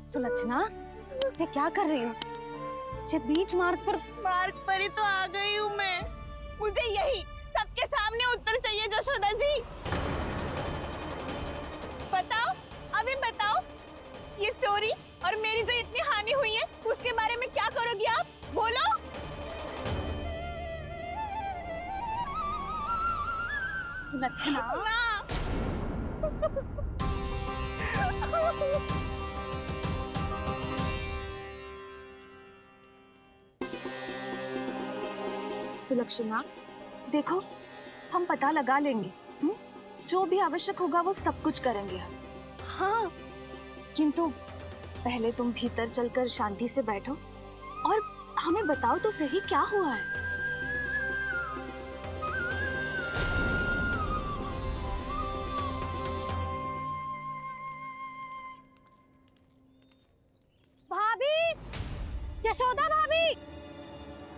सुलक्षणा, ये क्या कर रही हो? ये बीच मार्ग पर ही तो आ गई हूँ मैं। मुझे यही सबके सामने उत्तर चाहिए जशोदा जी। बताओ, अभी बताओ, ये चोरी और मेरी जो इतनी हानि हुई है उसके बारे में क्या करोगी आप? बोलो। सुलक्षणा, सुलक्षणा, देखो हम पता लगा लेंगे। जो भी आवश्यक होगा वो सब कुछ करेंगे हम। हाँ, किंतु पहले तुम भीतर चलकर शांति से बैठो और हमें बताओ तो सही क्या हुआ है। भाभी, यशोदा भाभी,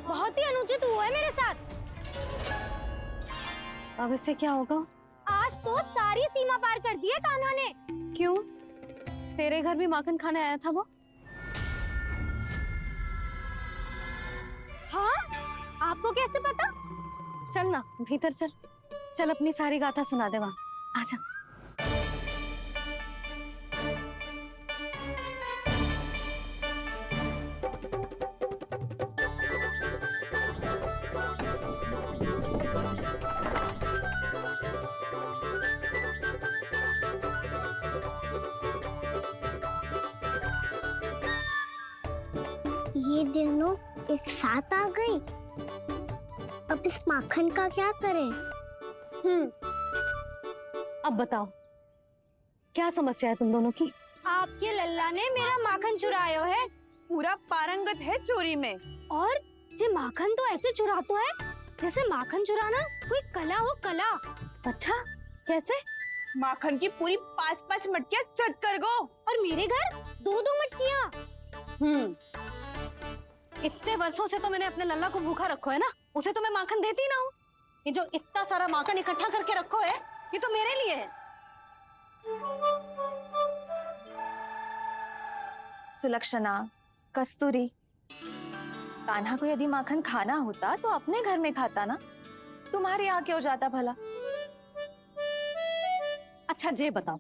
बहुत ही अनुचित हुआ है मेरे साथ। अब इससे क्या होगा? आज तो सारी सीमा पार कर दी है कान्हा ने। क्यों? तेरे घर भी माखन खाने आया था वो? हाँ, आपको कैसे पता? चल ना भीतर चल, चल अपनी सारी गाथा सुना दे वहां। आजा। ये दोनों एक साथ आ गई। अब इस माखन का क्या करें? अब बताओ क्या समस्या है तुम दोनों की? आपके लल्ला ने मेरा माखन चुरायो है। पूरा पारंगत है चोरी में। और ये माखन तो ऐसे चुरातो है जैसे माखन चुराना कोई कला हो, कला। अच्छा, कैसे? माखन की पूरी 5-5 मटकियां चट कर गो। और मेरे घर 2-2 मटकियां। इतने वर्षों से तो मैंने अपने लल्ला को भूखा रखो है ना, उसे तो मैं माखन देती ना हूँ। ये जो इतना सारा माखन इकट्ठा करके रखो है, ये तो मेरे लिए है। सुलक्षणा, कस्तूरी, कान्हा को यदि माखन खाना होता तो अपने घर में खाता ना, तुम्हारे यहाँ क्यों जाता भला? अच्छा ये बताओ,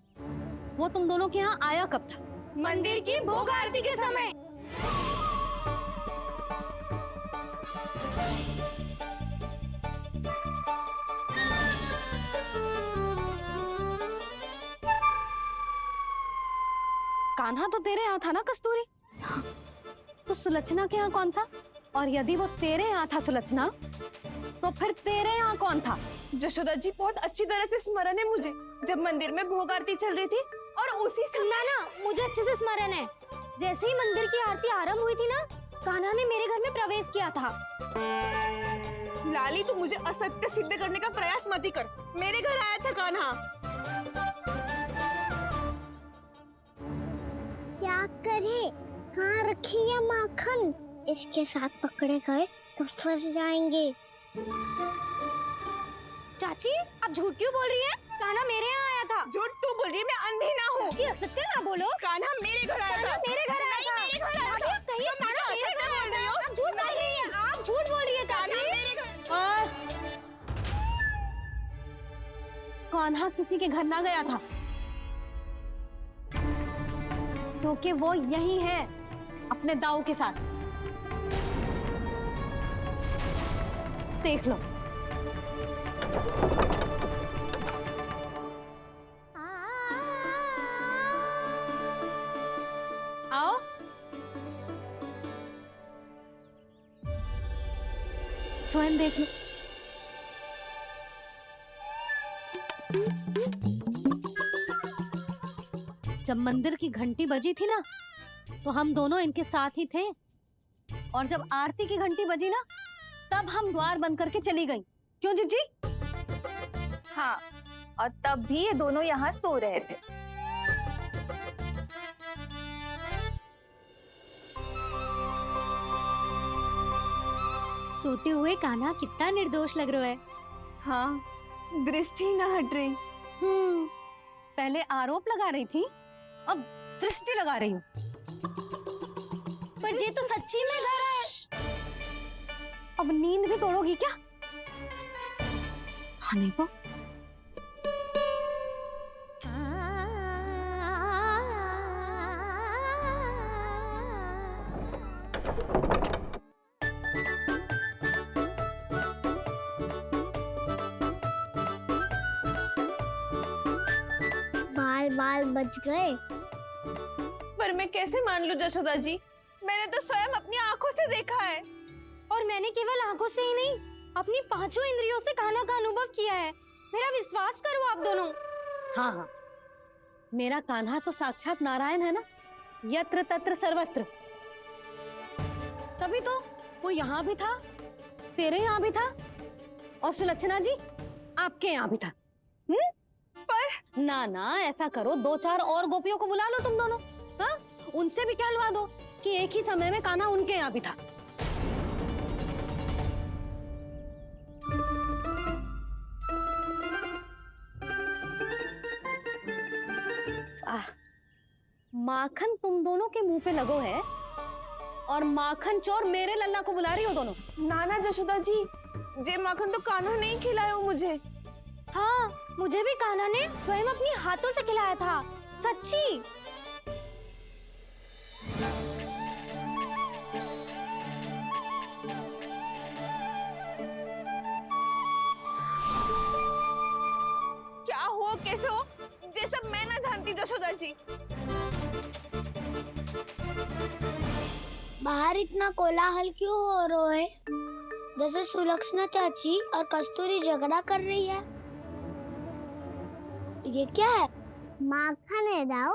वो तुम दोनों के यहाँ आया कब था? मंदिर की भोग आरती के समय। कान्हा तो तेरे यहाँ था ना कस्तूरी? तो सुलक्षणा के यहाँ कौन था? और यदि वो तेरे यहाँ था सुलक्षणा, तो फिर तेरे यहाँ कौन था? जशोदा जी, बहुत अच्छी तरह से स्मरण है मुझे, जब मंदिर में भोग आरती चल रही थी और उसी समय ना, मुझे अच्छे से स्मरण है। जैसे ही मंदिर की आरती आरंभ हुई थी ना, कान्हा ने मेरे घर में प्रवेश किया था। लाली, तू मुझे असत्य सिद्ध करने का प्रयास मत ही कर। मेरे घर आया था कान्हा। क्या करे? कहाँ रखी है माखन? इसके साथ पकड़े गए तो फंस जाएंगे। चाची, आप झूठ क्यों बोल रही हैं? कान्हा मेरे यहाँ आया था। झूठ तू बोल रही है? मैं अंधी ना हूँ। चाची, असत्य ना बोलो। कान्हा मेरे घर आया था। मेरे घर आया था। मेरे घर आया था। आप कहिए कान्हा मेरे घर आया था। आप झूठ बोल रही हैं। आप झूठ बोल रही हैं चाची। बस, कान्हा किसी के घर ना गया था, क्योंकि वो यही है अपने दाऊ के साथ। देख लो। आओ। स्वयं देख लो। जब मंदिर की घंटी बजी थी ना, तो हम दोनों इनके साथ ही थे, और जब आरती की घंटी बजी ना, तब हम द्वार बंद करके चली गई। क्यों जीजी? हाँ, और तब भी ये दोनों यहाँ सो रहे थे। सोते हुए कान्हा कितना निर्दोष लग रहा है। हाँ, दृष्टि ना हट रही। पहले आरोप लगा रही थी, अब दृष्टि लगा रही हूँ। पर ये तो सच्ची में घर है। अब नींद भी तोड़ोगी क्या? हनी को बाल बाल बच गए। पर मैं कैसे मान लूं जशोदा जी, मैंने तो स्वयं अपनी आंखों से देखा है। और मैंने केवल आंखों से ही नहीं, अपनी पांचों इंद्रियों से कान्हा का अनुभव किया है। मेरा विश्वास करो आप दोनों। हाँ हाँ, मेरा कान्हा तो साक्षात नारायण है ना, यत्र तत्र सर्वत्र। तभी तो वो यहाँ भी था, तेरे यहाँ भी था, और सुलक्षणा जी आपके यहाँ भी था। पर ना ना, ऐसा करो, 2-4 और गोपियों को बुला लो तुम दोनों। हाँ, उनसे भी कहलवा दो कि एक ही समय में कान्हा उनके यहाँ भी था। माखन तुम दोनों के मुंह पे लगो है, और माखन चोर मेरे लल्ला को बुला रही हो दोनों। नाना जशोदा जी, जे माखन तो कान्हा नहीं खिलाया मुझे। हाँ, मुझे भी कान्हा ने स्वयं अपनी हाथों से खिलाया था, सच्ची। क्या हो कैसे हो, ये सब मैं ना जानती जशोदा जी। बाहर इतना कोलाहल क्यों हो रहा है? जैसे सुलक्षणा चाची और कस्तूरी झगड़ा कर रही है। ये क्या है? माखन है दाऊ।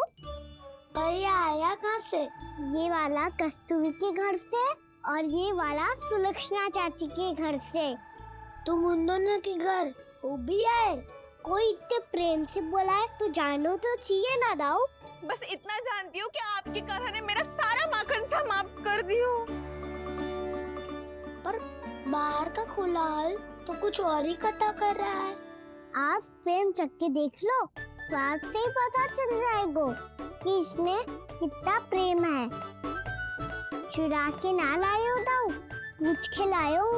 और ये आया कहाँ से? ये वाला कस्तूरी के घर से और ये वाला सुलक्षणा चाची के घर से। तुम उन दोनों के घर हो भी आए? कोई इतने प्रेम से बोला है तो जानो तो चाहिए ना दाऊ। बस इतना जानती हूँ कि आपके कान्हा ने मेरा सारा माखन समाप्त कर दियो। पर बाहर का कोलाहल तो कुछ और ही कथा कर रहा है। आप स्वयं चख के देख लो, स्वाद से ही पता चल जाएगा कि इसमें कितना प्रेम है। चुरा के ना लाए हो दाऊ, पूछ के लाए हो।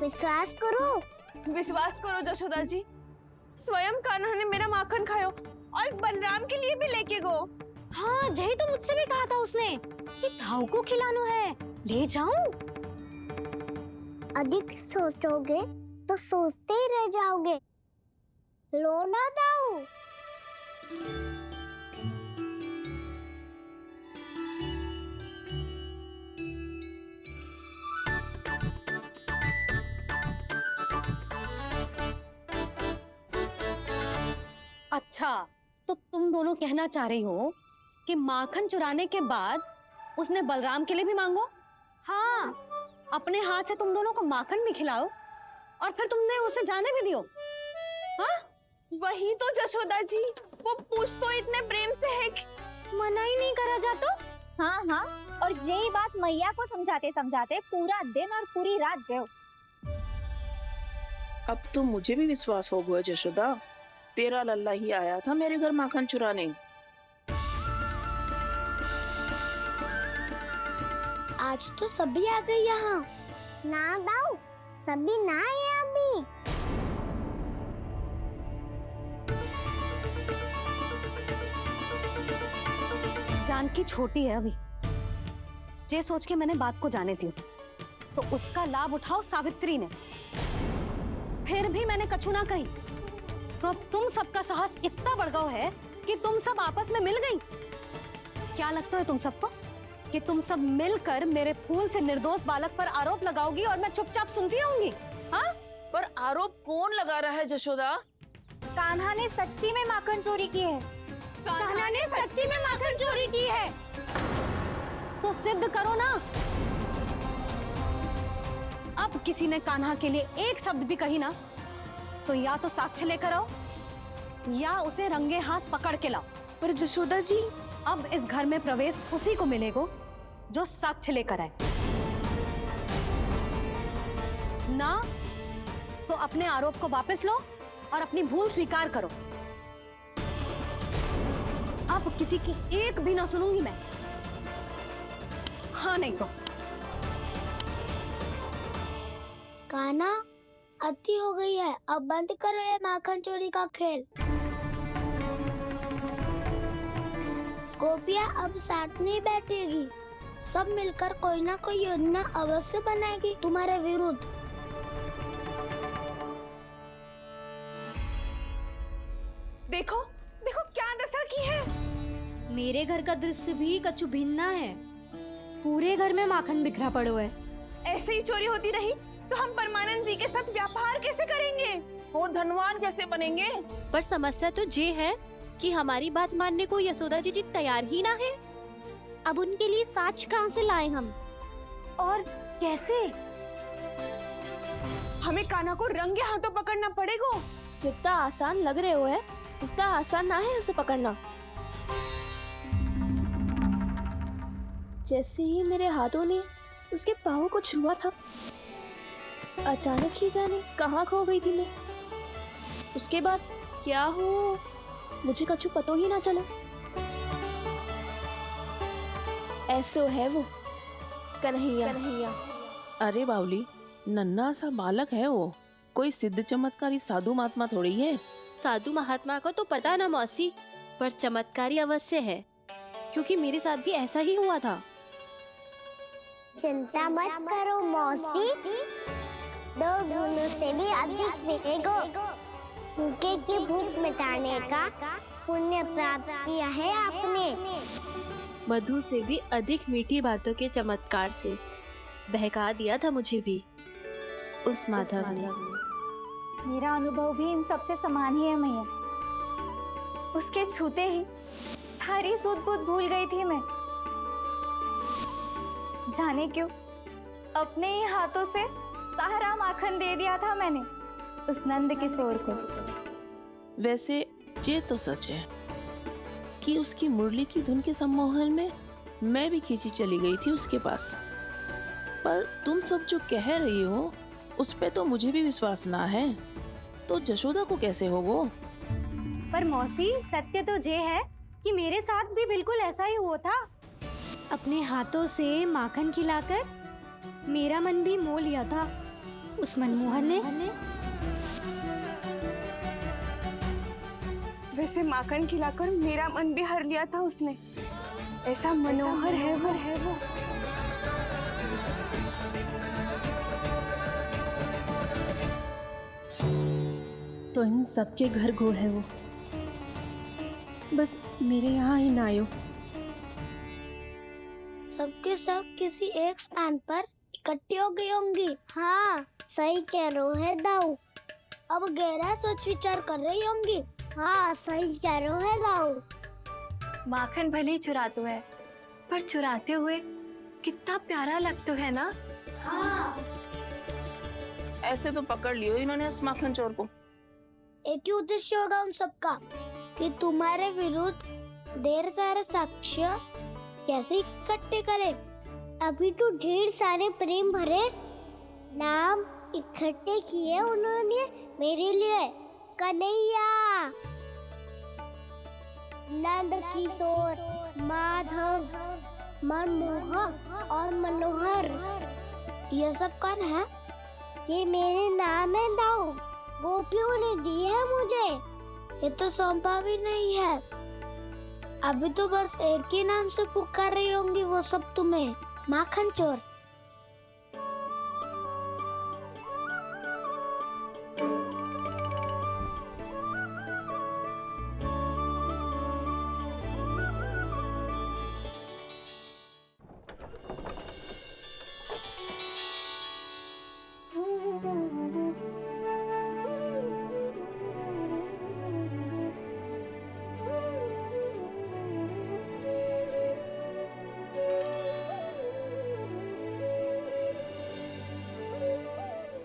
विश्वास करो जशोदा जी, स्वयं कान्हा ने मेरा माखन खायो और बलराम के लिए भी लेके गो। हाँ, जही तो मुझसे भी कहा था उसने कि दाऊ को खिलाना है, ले जाऊं। अधिक सोचोगे तो सोचते ही रह जाओगे। लो ना दाऊ। अच्छा, तो तुम दोनों कहना चाह रही हो कि माखन चुराने के बाद उसने बलराम के लिए भी मांगो? हाँ, अपने हाथ से तुम दोनों को माखन भी खिलाओ और फिर तुमने उसे जाने भी दियो। हाँ, वही तो जशोदा जी, वो पूछ तो इतने प्रेम से है कि मना ही नहीं करा जाता। हाँ हाँ, और यही बात मैया को समझाते समझाते पूरा दिन और पूरी रात गयो। अब तो मुझे भी विश्वास हो गया जशोदा, तेरा लल्ला ही आया था मेरे घर माखन चुराने। आज तो सभी आ गए यहाँ। ना दाऊ, सभी ना आए अभी। जानकी छोटी है अभी, ये सोच के मैंने बात को जाने दी, तो उसका लाभ उठाओ सावित्री ने। फिर भी मैंने कछु ना कही, तो अब तुम सबका साहस इतना बढ़ गया है कि तुम सब आपस में मिल गई। क्या लगता है तुम सबको कि तुम सब मिलकर मेरे फूल से निर्दोष बालक पर आरोप लगाओगी और मैं चुपचाप सुनती रहूंगी? हाँ, पर आरोप कौन लगा रहा है जशोदा? कान्हा ने सच्ची में माखन चोरी की है। कान्हा ने सच्ची में माखन चोरी की है। तो सिद्ध करो ना। अब किसी ने कान्हा के लिए एक शब्द भी कही ना, तो या तो साक्ष्य लेकर आओ या उसे रंगे हाथ पकड़ के लाओ। पर जशोदा जी, अब इस घर में प्रवेश उसी को मिलेगा जो साक्ष्य लेकर आए। ना तो अपने आरोप को वापस लो और अपनी भूल स्वीकार करो। अब किसी की एक भी ना सुनूंगी मैं। हाँ नहीं तो कान्हा, अति हो गई है, अब बंद करो ये माखन चोरी का खेल। गोपियाँ अब साथ नहीं बैठेगी, सब मिलकर कोई ना कोई योजना अवश्य बनाएगी तुम्हारे विरुद्ध। देखो देखो क्या दशा की है। मेरे घर का दृश्य भी कछु भिन्न है। पूरे घर में माखन बिखरा पड़ो है। ऐसे ही चोरी होती रही तो हम परमानंद जी के साथ व्यापार कैसे करेंगे और धनवान कैसे बनेंगे? पर समस्या तो ये है कि हमारी बात मानने को यशोदा जी तैयार ही ना है। अब उनके लिए साच कहाँ से लाए हम, और कैसे? हमें कान्हा को रंगे हाथों पकड़ना पड़ेगा। जितना आसान लग रहे हो है उतना आसान ना है उसे पकड़ना। जैसे ही मेरे हाथों ने उसके पाँव को छुआ था, अचानक ही जाने कहाँ खो गई थी मैं। उसके बाद क्या हो मुझे कछु पतो ही ना चला। ऐसो है वो कन्हैया। अरे बावली, नन्हा सा बालक है वो, कोई सिद्ध चमत्कारी साधु महात्मा थोड़ी है। साधु महात्मा को तो पता ना मौसी, पर चमत्कारी अवश्य है, क्योंकि मेरे साथ भी ऐसा ही हुआ था। चिंता मत करो मौसी, 2 गुणों से भी अधिक मिलेगा। भूखे की भूख मिटाने का पुण्य प्राप्त किया है आपने। मधु से भी अधिक मीठी बातों के चमत्कार से बहका दिया था मुझे भी उस माधव ने। मेरा अनुभव भी इन सबसे समान ही है मैया। उसके छूते ही सारी सूध बूध भूल गई थी मैं। जाने क्यों अपने ही हाथों से सारा माखन दे दिया था मैंने उस नंद किशोर को। वैसे ये तो सच है कि उसकी मुरली की धुन के सम्मोहन में मैं भी खींची चली गई थी उसके पास। पर तुम सब जो कह रही हो उस पे तो मुझे भी विश्वास ना है, तो जशोदा को कैसे होगो? पर मौसी, सत्य तो ये है कि मेरे साथ भी बिल्कुल ऐसा ही हुआ था। अपने हाथों से माखन खिलाकर मेरा मन भी मोह लिया था उस मनमोहन ने। वैसे माखन खिलाकर मेरा मन भी हर लिया था उसने। ऐसा मनोहर है वो। तो इन सबके घर गो है वो, बस मेरे यहाँ ही ना आयो। सबके सब किसी एक स्थान पर इकट्ठी हो गई होंगी। हाँ, सही कह रहे है दाऊ। अब गहरा सोच विचार कर रही होंगी। हाँ, सही कह रहे है दाऊ। माखन भले ही चुराते है, पर चुराते हुए कितना प्यारा लगता है ना। हाँ, ऐसे तो पकड़ लियो इन्होंने उस माखन चोर को। एक ही उद्देश्य होगा उन सबका कि तुम्हारे विरुद्ध ढेर सारे साक्ष्य कैसे इकट्ठे करें। अभी तो ढेर सारे प्रेम भरे नाम इकट्ठे किए उन्होंने मेरे लिए। कन्हैया, नंद किशोर, माधव, मनमोहक और मनोहर, ये सब कौन है? ये मेरे नाम है दाऊ। गोपियों ने दिए है मुझे, ये तो सौंपा भी नहीं है। अभी तो बस एक ही नाम से पुकार रही होंगी वो सब तुम्हें, माखन चोर।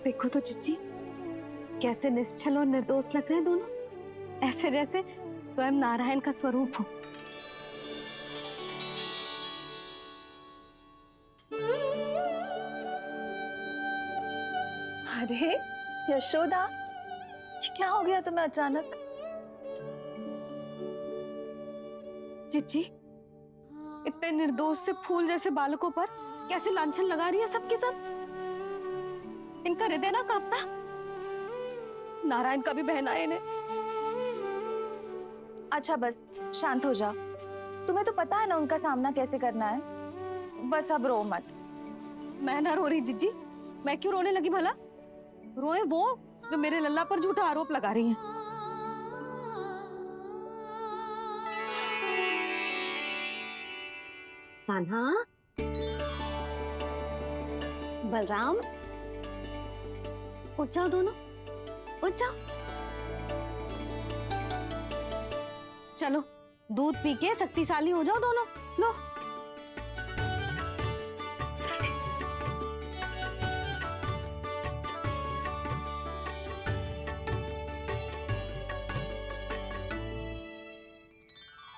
देखो तो चिच्ची, कैसे निश्चल और निर्दोष लग रहे हैं दोनों, ऐसे जैसे स्वयं नारायण का स्वरूप हो। अरे यशोदा, ये क्या हो गया तुम्हें अचानक? चिच्ची, इतने निर्दोष से फूल जैसे बालकों पर कैसे लांछन लगा रही है सबके सब। इनका हृदय ना कांपता। नारायण का भी बहना है इन्हें। अच्छा बस शांत हो जा, तुम्हें तो पता है ना उनका सामना कैसे करना है। बस अब रो मत। मैं ना रो रही जिज्जी, मैं क्यों रोने लगी भला? रोए वो जो मेरे लल्ला पर झूठा आरोप लगा रही हैं। कान्हा, बलराम, उठ जाओ दोनों, उठ जाओ। चलो दूध पी के शक्तिशाली हो जाओ दोनों। लो।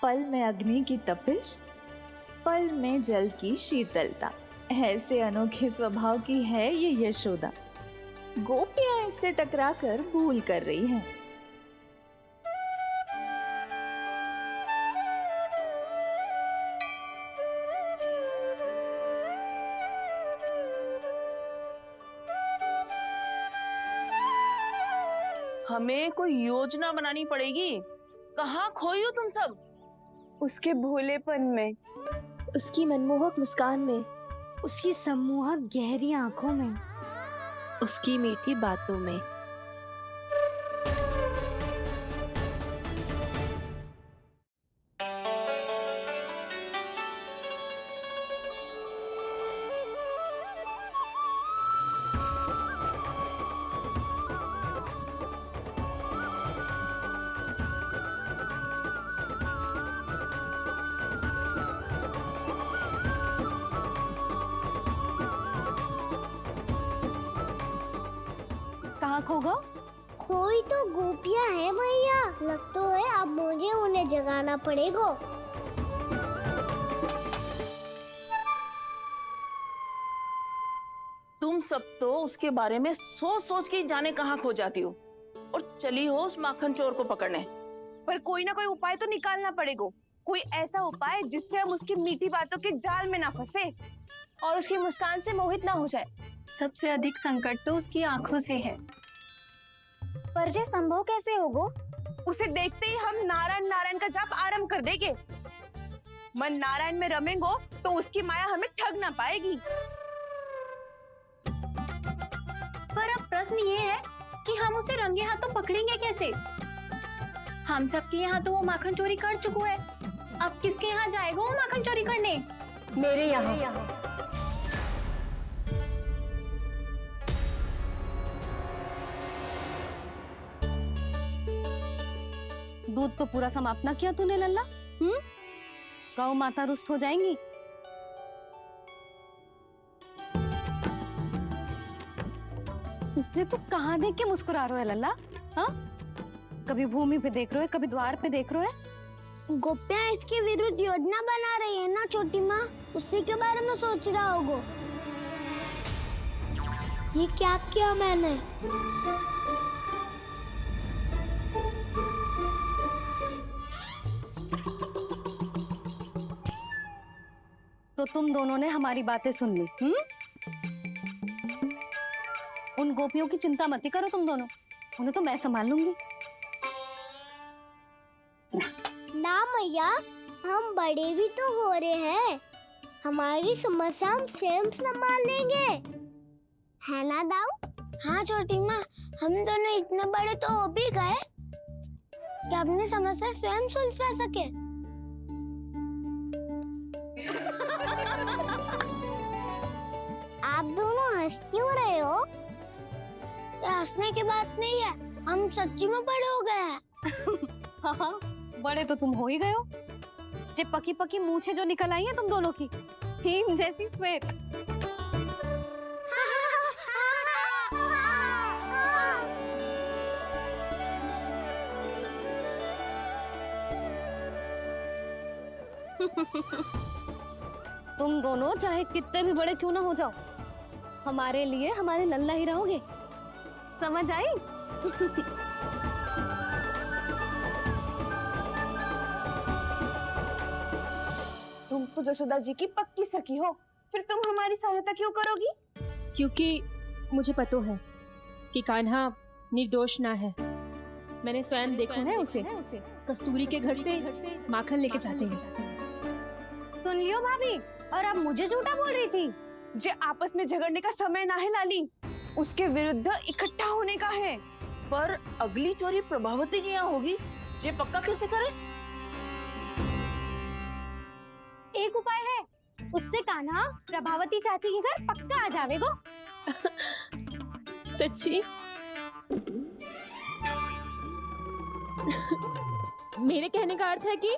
पल में अग्नि की तपिश, पल में जल की शीतलता, ऐसे अनोखे स्वभाव की है ये यशोदा। गोपियां इससे टकराकर भूल कर रही हैं। हमें कोई योजना बनानी पड़ेगी। कहाँ खोई हो तुम सब? उसके भोलेपन में, उसकी मनमोहक मुस्कान में, उसकी सम्मोहक गहरी आंखों में, उसकी मीठी बातों में। कहाँ खो गो? खोई तो गोपियां हैं भैया, लगता है अब मुझे उन्हें जगाना पड़ेगा। तुम सब तो उसके बारे में सोच सोच के जाने कहाँ खो जाती हो और चली हो उस माखन चोर को पकड़ने। पर कोई ना कोई उपाय तो निकालना पड़ेगा। कोई ऐसा उपाय जिससे हम उसकी मीठी बातों के जाल में ना फंसे और उसकी मुस्कान से मोहित ना हो जाए। सबसे अधिक संकट तो उसकी आंखों से है। पर ये संभव कैसे होगो? उसे देखते ही हम नारायण नारायण का जाप आरंभ कर देंगे। मन नारायण में रमेंगो तो उसकी माया हमें ठग ना पाएगी। पर अब प्रश्न ये है कि हम उसे रंगे हाथों पकड़ेंगे कैसे? हम सबके यहाँ तो वो माखन चोरी कर चुका है। अब किसके यहाँ जाएगा वो माखन चोरी करने? मेरे यहाँ। दूध तो पूरा समाप्त ना किया तूने लल्ला। गौ माता रुष्ट हो जाएंगी। जे तू कहाँ देख के मुस्कुरा रहे हो लल्ला? हाँ, कभी भूमि पे देख रहे हो, कभी द्वार पे देख रहे हो। गोपियां इसके विरुद्ध योजना बना रही है ना छोटी माँ, उसी के बारे में सोच रहा होगा। ये क्या किया मैंने? तो तुम दोनों ने हमारी बातें सुन ली। उन गोपियों की चिंता मत करो तुम दोनों, उन्हें तो मैं संभाल लूंगी। ना मैया, हम बड़े भी तो हो रहे हैं, हमारी समस्या हम स्वयं संभाल लेंगे, है ना दाऊ? हाँ छोटी माँ, हम दोनों इतने बड़े तो हो भी गए कि अपनी समस्या स्वयं सुलझा सके। आप दोनों हंस क्यों रहे हो? ये हंसने की बात नहीं है, हम सच्ची में बड़े हो गए हैं। हाँ, बड़े तो तुम हो ही गए हो। जे पकी पकी मूछें जो निकल आई हैं तुम दोनों की, हिम जैसी श्वेत। तुम दोनों चाहे कितने भी बड़े क्यों ना हो जाओ, हमारे लिए हमारे लल्ला ही रहोगे। समझ आई? तुम तो जसोदा जी की पक्की सखी हो, फिर तुम हमारी सहायता क्यों करोगी? क्योंकि मुझे पता है कि कान्हा निर्दोष ना है। मैंने स्वयं देखा है उसे कस्तूरी के घर से माखन लेके जाते हैं। सुन लियो भाभी, और अब मुझे झूठा बोल रही थी। जे आपस में झगड़ने का समय ना है लाली, उसके विरुद्ध इकट्ठा होने का है। पर अगली चोरी प्रभावती की यहाँ होगी, जे पक्का कैसे करे? एक उपाय है, उससे कान्हा प्रभावती चाची के घर पक्का आ जावेगो। सच्ची? मेरे कहने का अर्थ है कि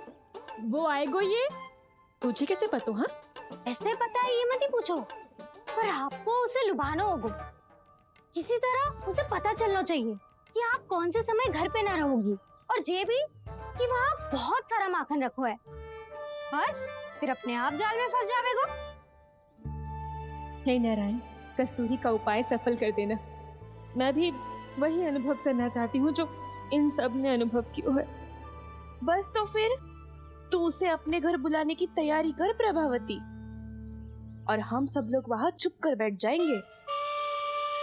वो आएगो, ये तुझे कैसे पता? हाँ, ऐसे पता है ये मत ही पूछो, पर आपको उसे लुभाना होगा। किसी तरह उसे पता चलना चाहिए कि आप कौन से समय घर पे ना रहोगी, और ये भी कि वहाँ बहुत सारा माखन रखो है। बस फिर अपने आप जाल में फंस जावेगो। हे नारायण, कस्तूरी का उपाय सफल कर देना। मैं भी वही अनुभव करना चाहती हूँ जो इन सब ने अनुभव किया है। बस तो फिर तू उसे अपने घर बुलाने की तैयारी कर प्रभावती, और हम सब लोग वहाँ चुप कर बैठ जाएंगे।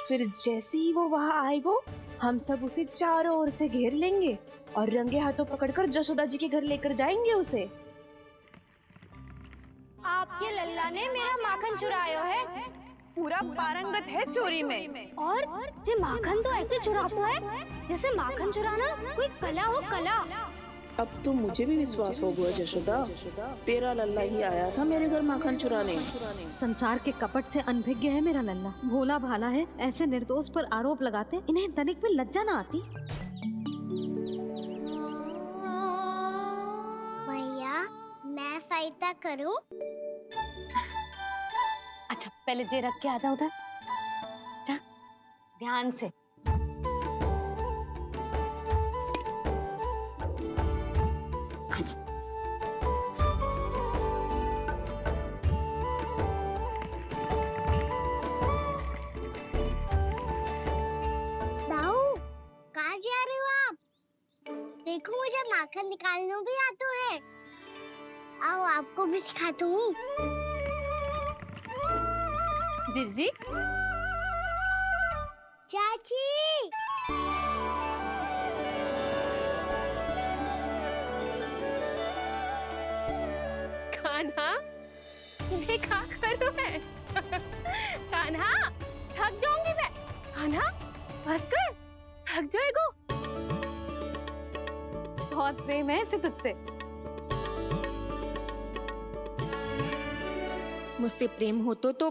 फिर जैसे ही वो वहाँ आएगो, हम सब उसे चारों ओर से घेर लेंगे और रंगे हाथों पकड़कर जसोदा जी के घर लेकर जाएंगे उसे। आपके लल्ला ने मेरा माखन चुरायो है, पूरा पारंगत है चोरी में। और जे माखन तो ऐसे चुराता है जैसे माखन चुराना कोई कला हो, कला। अब तो मुझे भी विश्वास हो गया जशोदा, तेरा लल्ला ही आया था मेरे घर माखन चुराने। संसार के कपट से अनभिज्ञ है मेरा लल्ला, भोला भाला है। ऐसे निर्दोष पर आरोप लगाते इन्हें तनिक भी लज्जा ना आती। भैया, मैं सहायता करूं? अच्छा, पहले जे रख के आ जाओ उधर, जा ध्यान से। दाऊ, कहाँ जा रहे हो आप? देखो, मुझे माखन निकालना भी आता है। आओ, आपको भी सिखाता हूँ। जीजी, चाची, कान्हा, ये क्या करो है? कान्हा, थक जाऊंगी मैं। कान्हा, बस कर, थक जाएगो। बहुत प्रेम है इसे तुझसे। मुझसे प्रेम हो तो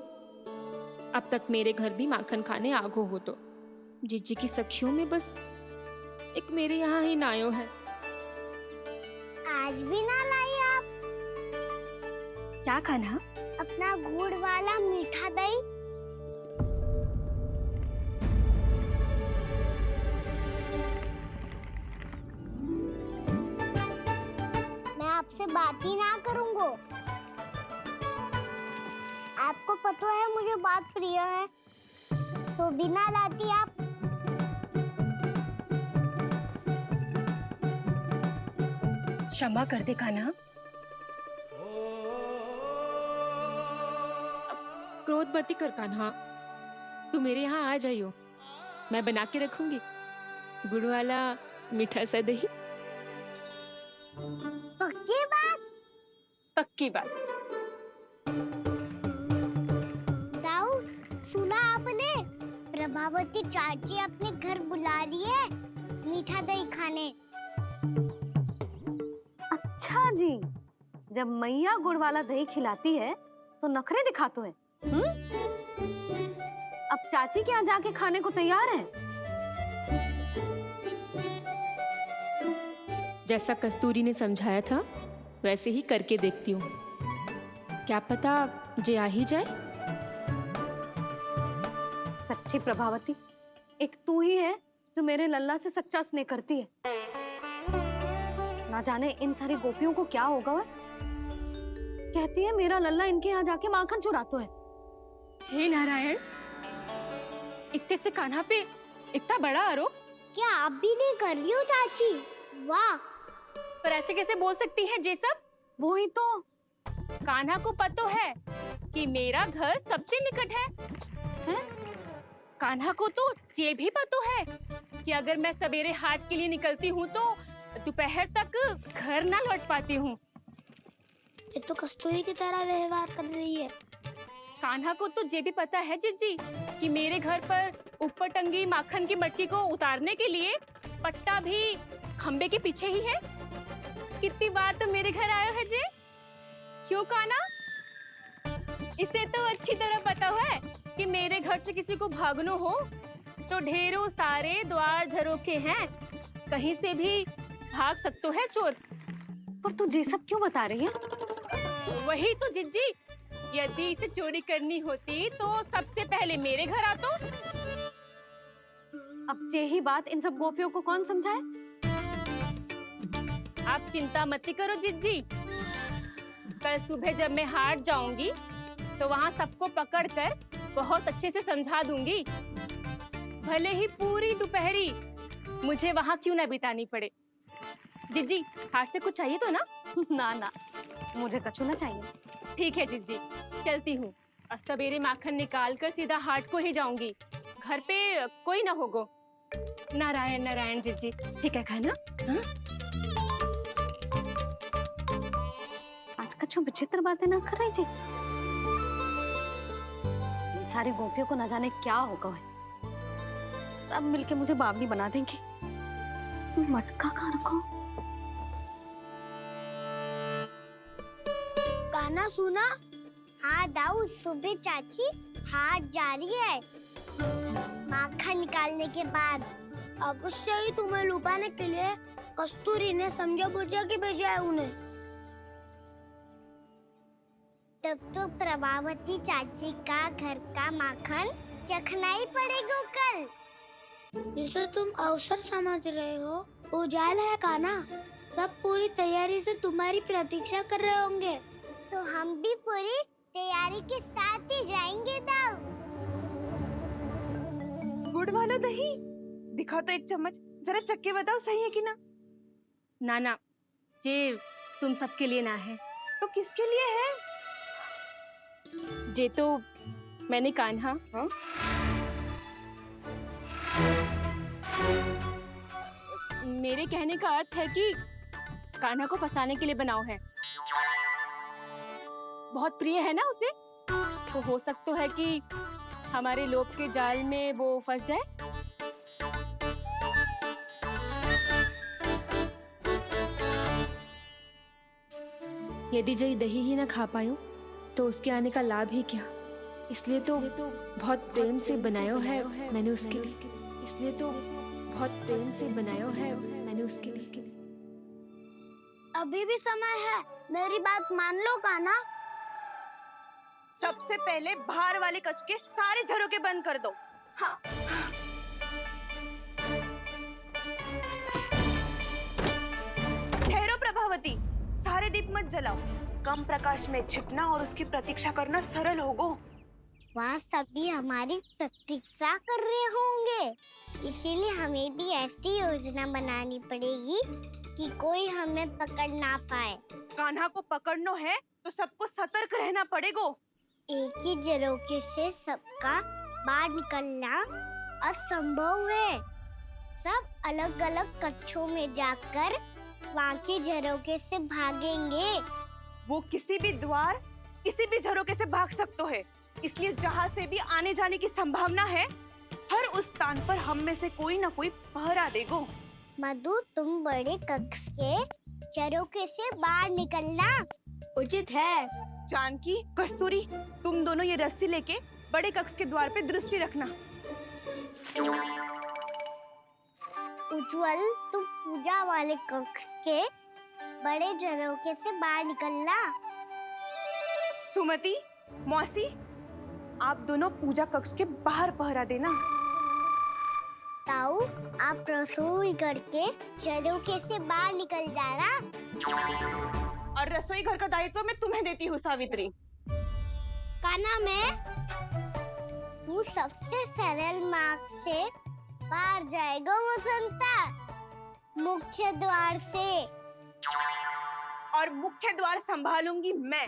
अब तक मेरे घर भी माखन खाने आगो हो तो। जीजी की सखियों में बस एक मेरे यहाँ ही नायो है। आज भी ना लाई आप क्या खाना? अपना गुड़ वाला मीठा दही? मैं आपसे बात ही ना करूंगा। आपको पता है मुझे बात प्रिय है, तो बिना लाती आप। क्षमा कर दे कान्हा। क्रोध मत कर कान्हा, तू मेरे यहाँ आ जाइयो, मैं बना के रखूंगी गुड़ वाला मीठा सा दही। पक्की बात? पक्की बात। दाऊ, सुना आपने? प्रभावती चाची अपने घर बुला रही है मीठा दही खाने। अच्छा जी, जब मैया गुड़ वाला दही खिलाती है तो नखरे दिखाते हैं। अब चाची के यहाँ जाके खाने को तैयार हैं। जैसा कस्तूरी ने समझाया था वैसे ही करके देखती हूँ, क्या पता जे आ ही जाए। सच्ची प्रभावती, एक तू ही है जो मेरे लल्ला से सच्चा स्नेह करती है। ना जाने इन सारी गोपियों को क्या होगा वह? कहती है मेरा लल्ला इनके यहाँ जाके माखन चुराता है। हे नारायण, इतने से कान्हा पे इतना बड़ा आरोप? क्या आप भी नहीं कर रही हो चाची? वाह! पर ऐसे कैसे बोल सकती है जे सब? वो ही तो, कान्हा को पता है कि मेरा घर सबसे निकट है, हैं? कान्हा को तो ये भी पता है कि अगर मैं सवेरे हाट के लिए निकलती हूँ तो दोपहर तक घर ना लौट पाती हूँ। ये तो कस्तूरी की तरह व्यवहार कर रही है। कान्हा को तो ये भी पता है जिज्जी कि मेरे घर पर ऊपर टंगी माखन की मटकी को उतारने के लिए पट्टा भी खंबे के पीछे ही है। कितनी बार तो मेरे घर आया है जी। क्यों कान्हा? इसे तो अच्छी तरह पता है कि मेरे घर से किसी को भागना हो तो ढेरों सारे द्वार झरोखे हैं, कहीं से भी भाग सकते है चोर। पर तू ये सब क्यों बता रही है? वही तो जिज्जी, यदि इसे चोरी करनी होती तो सबसे पहले मेरे घर आतो। अब यही बात इन सब गोपियों को कौन समझाए? आप चिंता मत करो जिज्जी, कल सुबह जब मैं हाट जाऊंगी तो वहाँ सबको पकड़कर बहुत अच्छे से समझा दूंगी, भले ही पूरी दोपहरी मुझे वहाँ क्यों ना बितानी पड़े। जिज्जी, हाट से कुछ चाहिए तो ना? ना ना, मुझे कछु ना चाहिए। ठीक है जिज्जी, चलती हूँ। और सवेरे माखन निकाल कर सीधा हाट को ही जाऊंगी, घर पे कोई ना होगो। नारायण नारायण जिज्जी, ठीक है खाना? हाँ? आज कछु विचित्र बातें ना कर रही जी। इन सारी गोपियों को न जाने क्या होगा है, सब मिलके मुझे बावली बना देंगे। मटका कहाँ रखो? गाना सुना? हाँ दाऊ, सुबह चाची हाथ जा रही है माखन निकालने के बाद। अवश्य ही तुम्हें लुभाने के लिए कस्तूरी ने समझा बुझा के भेजा है उन्हें। तब तो प्रभावती चाची का घर का माखन चखना ही पड़ेगा कल। जिसे तुम अवसर समझ रहे हो, उजाल है काना। सब पूरी तैयारी से तुम्हारी प्रतीक्षा कर रहे होंगे। तो हम भी पूरी तैयारी के साथ ही जाएंगे दाऊ। गुड़ वाला दही दिखा तो एक चम्मच, जरा चख के बताओ सही है कि ना। ना, जे तुम सबके लिए ना है। तो किसके लिए है? जे तो मैंने कान्हा, हाँ? मेरे कहने का अर्थ है कि कान्हा को फंसाने के लिए बनाओ है। बहुत प्रिय है ना उसे, तो हो सकता है कि हमारे लोभ के जाल में वो फंस जाए। यदि जय दही ही ना खा पायो तो उसके आने का लाभ ही क्या। इसलिए तो बहुत प्रेम से बनायो है मैंने उसके लिए। इसलिए तो बहुत प्रेम से बनायो है मैंने उसके लिए। अभी भी समय है, मेरी बात मान लो काना। सबसे पहले बाहर वाले कच के सारे झरोके बंद कर दो। हाँ। ठहरो प्रभावती, सारे दीप मत जलाओ। कम प्रकाश में छिपना और उसकी प्रतीक्षा करना सरल होगा। वहाँ सभी हमारी प्रतीक्षा कर रहे होंगे, इसीलिए हमें भी ऐसी योजना बनानी पड़ेगी कि कोई हमें पकड़ ना पाए। कान्हा को पकड़ना है तो सबको सतर्क रहना पड़ेगा। एक ही झरोके से सबका बाहर निकलना असंभव है। सब अलग अलग कक्षों में जाकर वहाँ के झरोके से भागेंगे। वो किसी भी द्वार, किसी भी झरोके से भाग सकते है, इसलिए जहाँ से भी आने जाने की संभावना है, हर उस स्थान पर हम में से कोई ना कोई पहरा देगा। मधु, तुम बड़े कक्ष के झरोके से बाहर निकलना उचित है। जानकी, कस्तूरी, तुम दोनों ये रस्सी लेके बड़े कक्ष के द्वार पे दृष्टि रखना। उज्जवल, तुम पूजा वाले कक्ष के बड़े झरोके से बाहर निकलना। सुमति, मौसी, आप दोनों पूजा कक्ष के बाहर पहरा देना। ताऊ, आप रसोई करके झरोके से बाहर निकल जाना। और रसोई घर का दायित्व मैं तुम्हें देती हूँ सावित्री। काना, तू सबसे सरल मार्ग से बाहर जाएगा वसंता, मुख्य द्वार से। और मुख्य द्वार संभालूंगी मैं।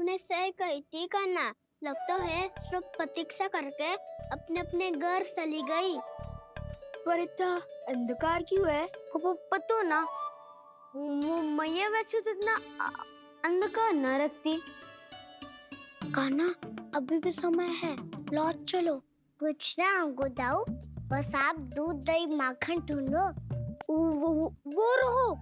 तूने सही कही थी कान्हा। लगता है सब प्रतीक्षा करके अपने अपने घर चली गई। पर इतना अंधकार क्यों है? को पतो ना, मैया वैसे तो इतना अंधकार न रखती। कान्हा अभी भी समय है, लौट चलो। कुछ ना हमको दाऊ, बस आप दूध दही माखन ढूंढो। वो रहो।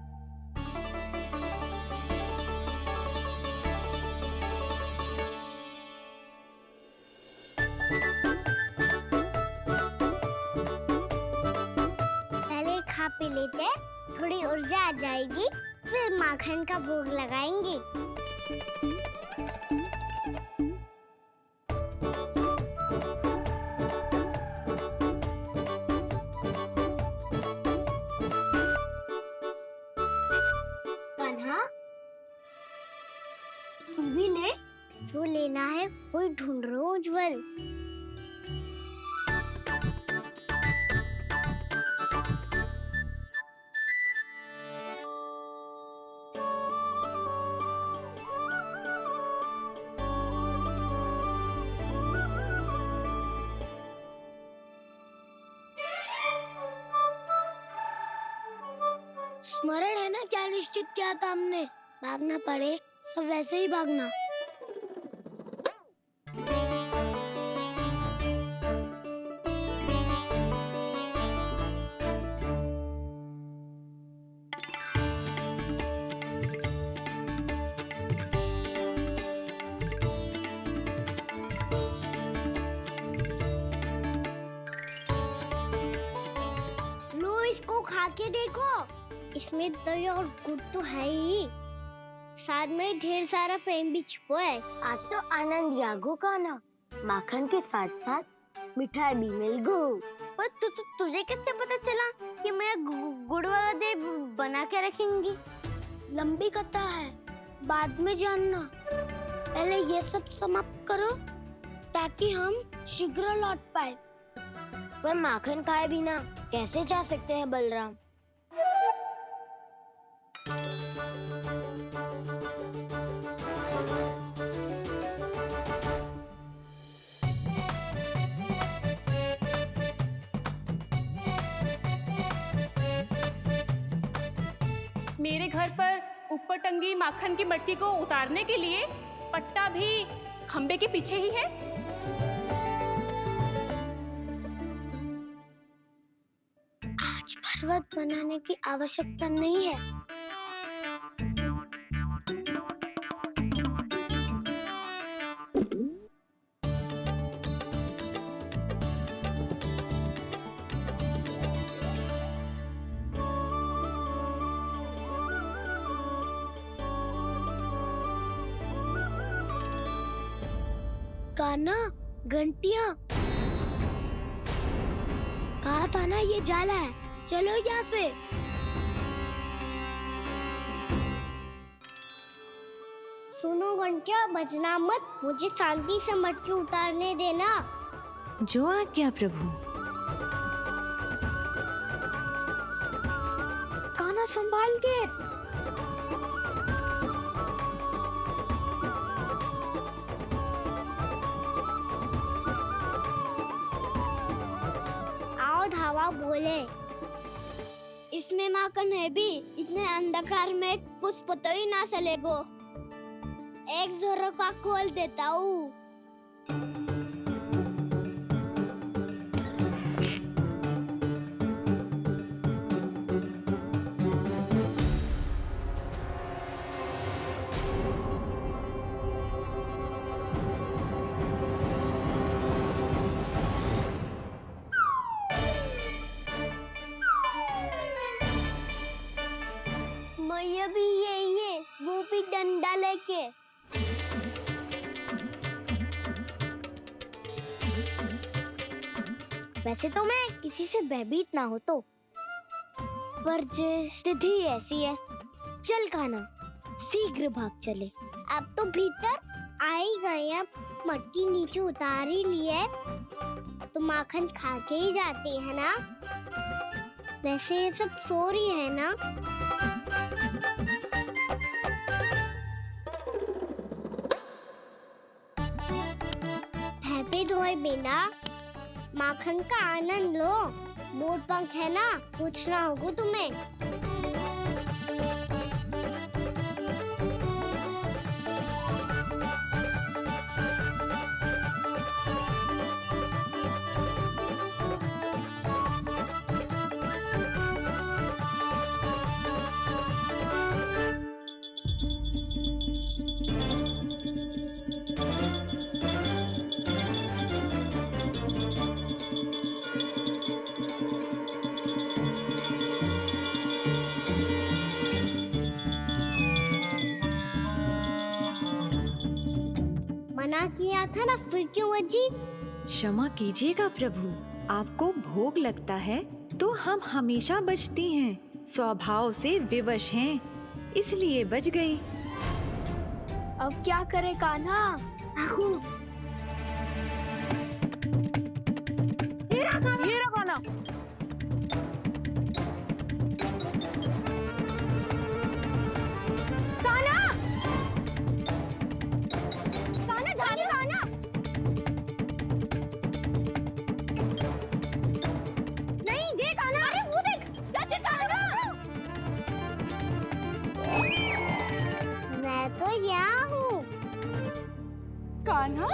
पहले खा पी लेते, थोड़ी ऊर्जा आ जाएगी, फिर माखन का भोग लगाएंगे। कान्हा, तू भी ले, जो लेना है वही ढूंढ रहा हूँ उज्जवल। स्मरण है ना क्या निश्चित किया था हमने? भागना पड़े सब वैसे ही भागना। लो इसको खा के देखो, इसमें दही और गुड़ तो है ही, साथ में ढेर सारा प्रेम भी छुपा है। आज तो आनंद यागो कान्हा, माखन के साथ साथ मिठाई भी मिल गई। पर तुझे कैसे पता चला कि मैं गुड़ वाला दही बना के रखूंगी? लंबी कथा है, बाद में जानना। पहले ये सब समाप्त करो ताकि हम शीघ्र लौट पाए। पर माखन खाए बिना कैसे जा सकते हैं बलराम? मेरे घर पर ऊपर टंगी माखन की मटकी को उतारने के लिए पट्टा भी खंबे के पीछे ही है। आज पर्वत बनाने की आवश्यकता नहीं है। कान्हा, घंटियां, कहा था ना ये जाला है, चलो यहाँ से। सुनो घंटिया, बजना मत, मुझे शांति से मटकी उतारने देना। जो आज्ञा प्रभु। कान्हा संभाल के। धावा बोले, इसमें माखन है भी, इतने अंधकार में कुछ पता ही ना चलेगो। एक जोरों का खोल देता हूँ। मैया भी यही है, वो भी डंडा लेके। वैसे तो मैं किसी से भयभीत ना हो तो, पर स्थिति ऐसी है। चल कान्हा, शीघ्र भाग चले। अब तो भीतर आ ही गए हैं, मटकी नीचे उतार ही लिए, तो माखन खा के ही जाते हैं ना। वैसे ये सब सो रही है ना। धोए बिना माखन का आनंद लो। मोर पंख है ना, पूछना होगा तुम्हें। मना किया था ना, फिर क्यों अजी? क्षमा कीजिएगा प्रभु, आपको भोग लगता है तो हम हमेशा बचती हैं, स्वभाव से विवश हैं, इसलिए बच गई। अब क्या करे कान्हा? ये रखो ना। मैं तो यहाँ हूँ। कान्हा,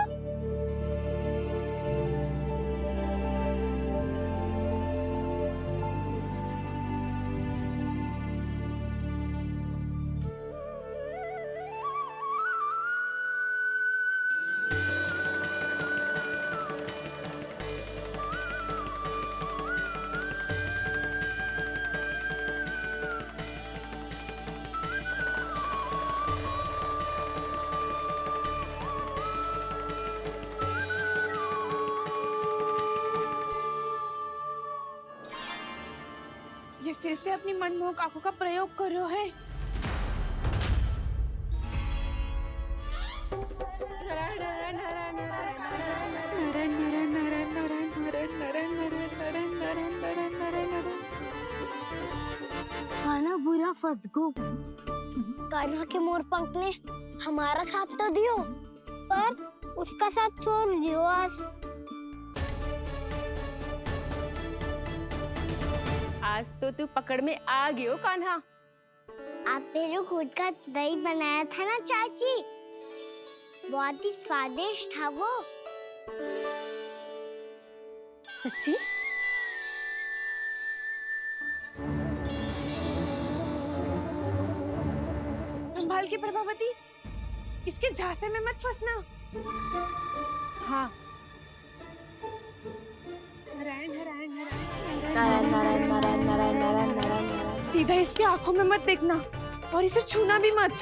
ये फिर से अपनी मनमोहक आंखों का प्रयोग कर रहे है। कान्हा बुरा फंस गो। कान्हा के मोर पंख ने हमारा साथ तो दियो, पर उसका साथ छोड़ दियो। आज तो तू पकड़ में आ गई हो कान्हा। आपने जो खुद का दही बनाया था ना चाची, बहुत ही स्वादिष्ट था वो। सच्ची? संभाल के प्रभावती, इसके झांसे में मत फंसना। हाँ। सीधा इसके आंखों में मत देखना और इसे छूना भी मत।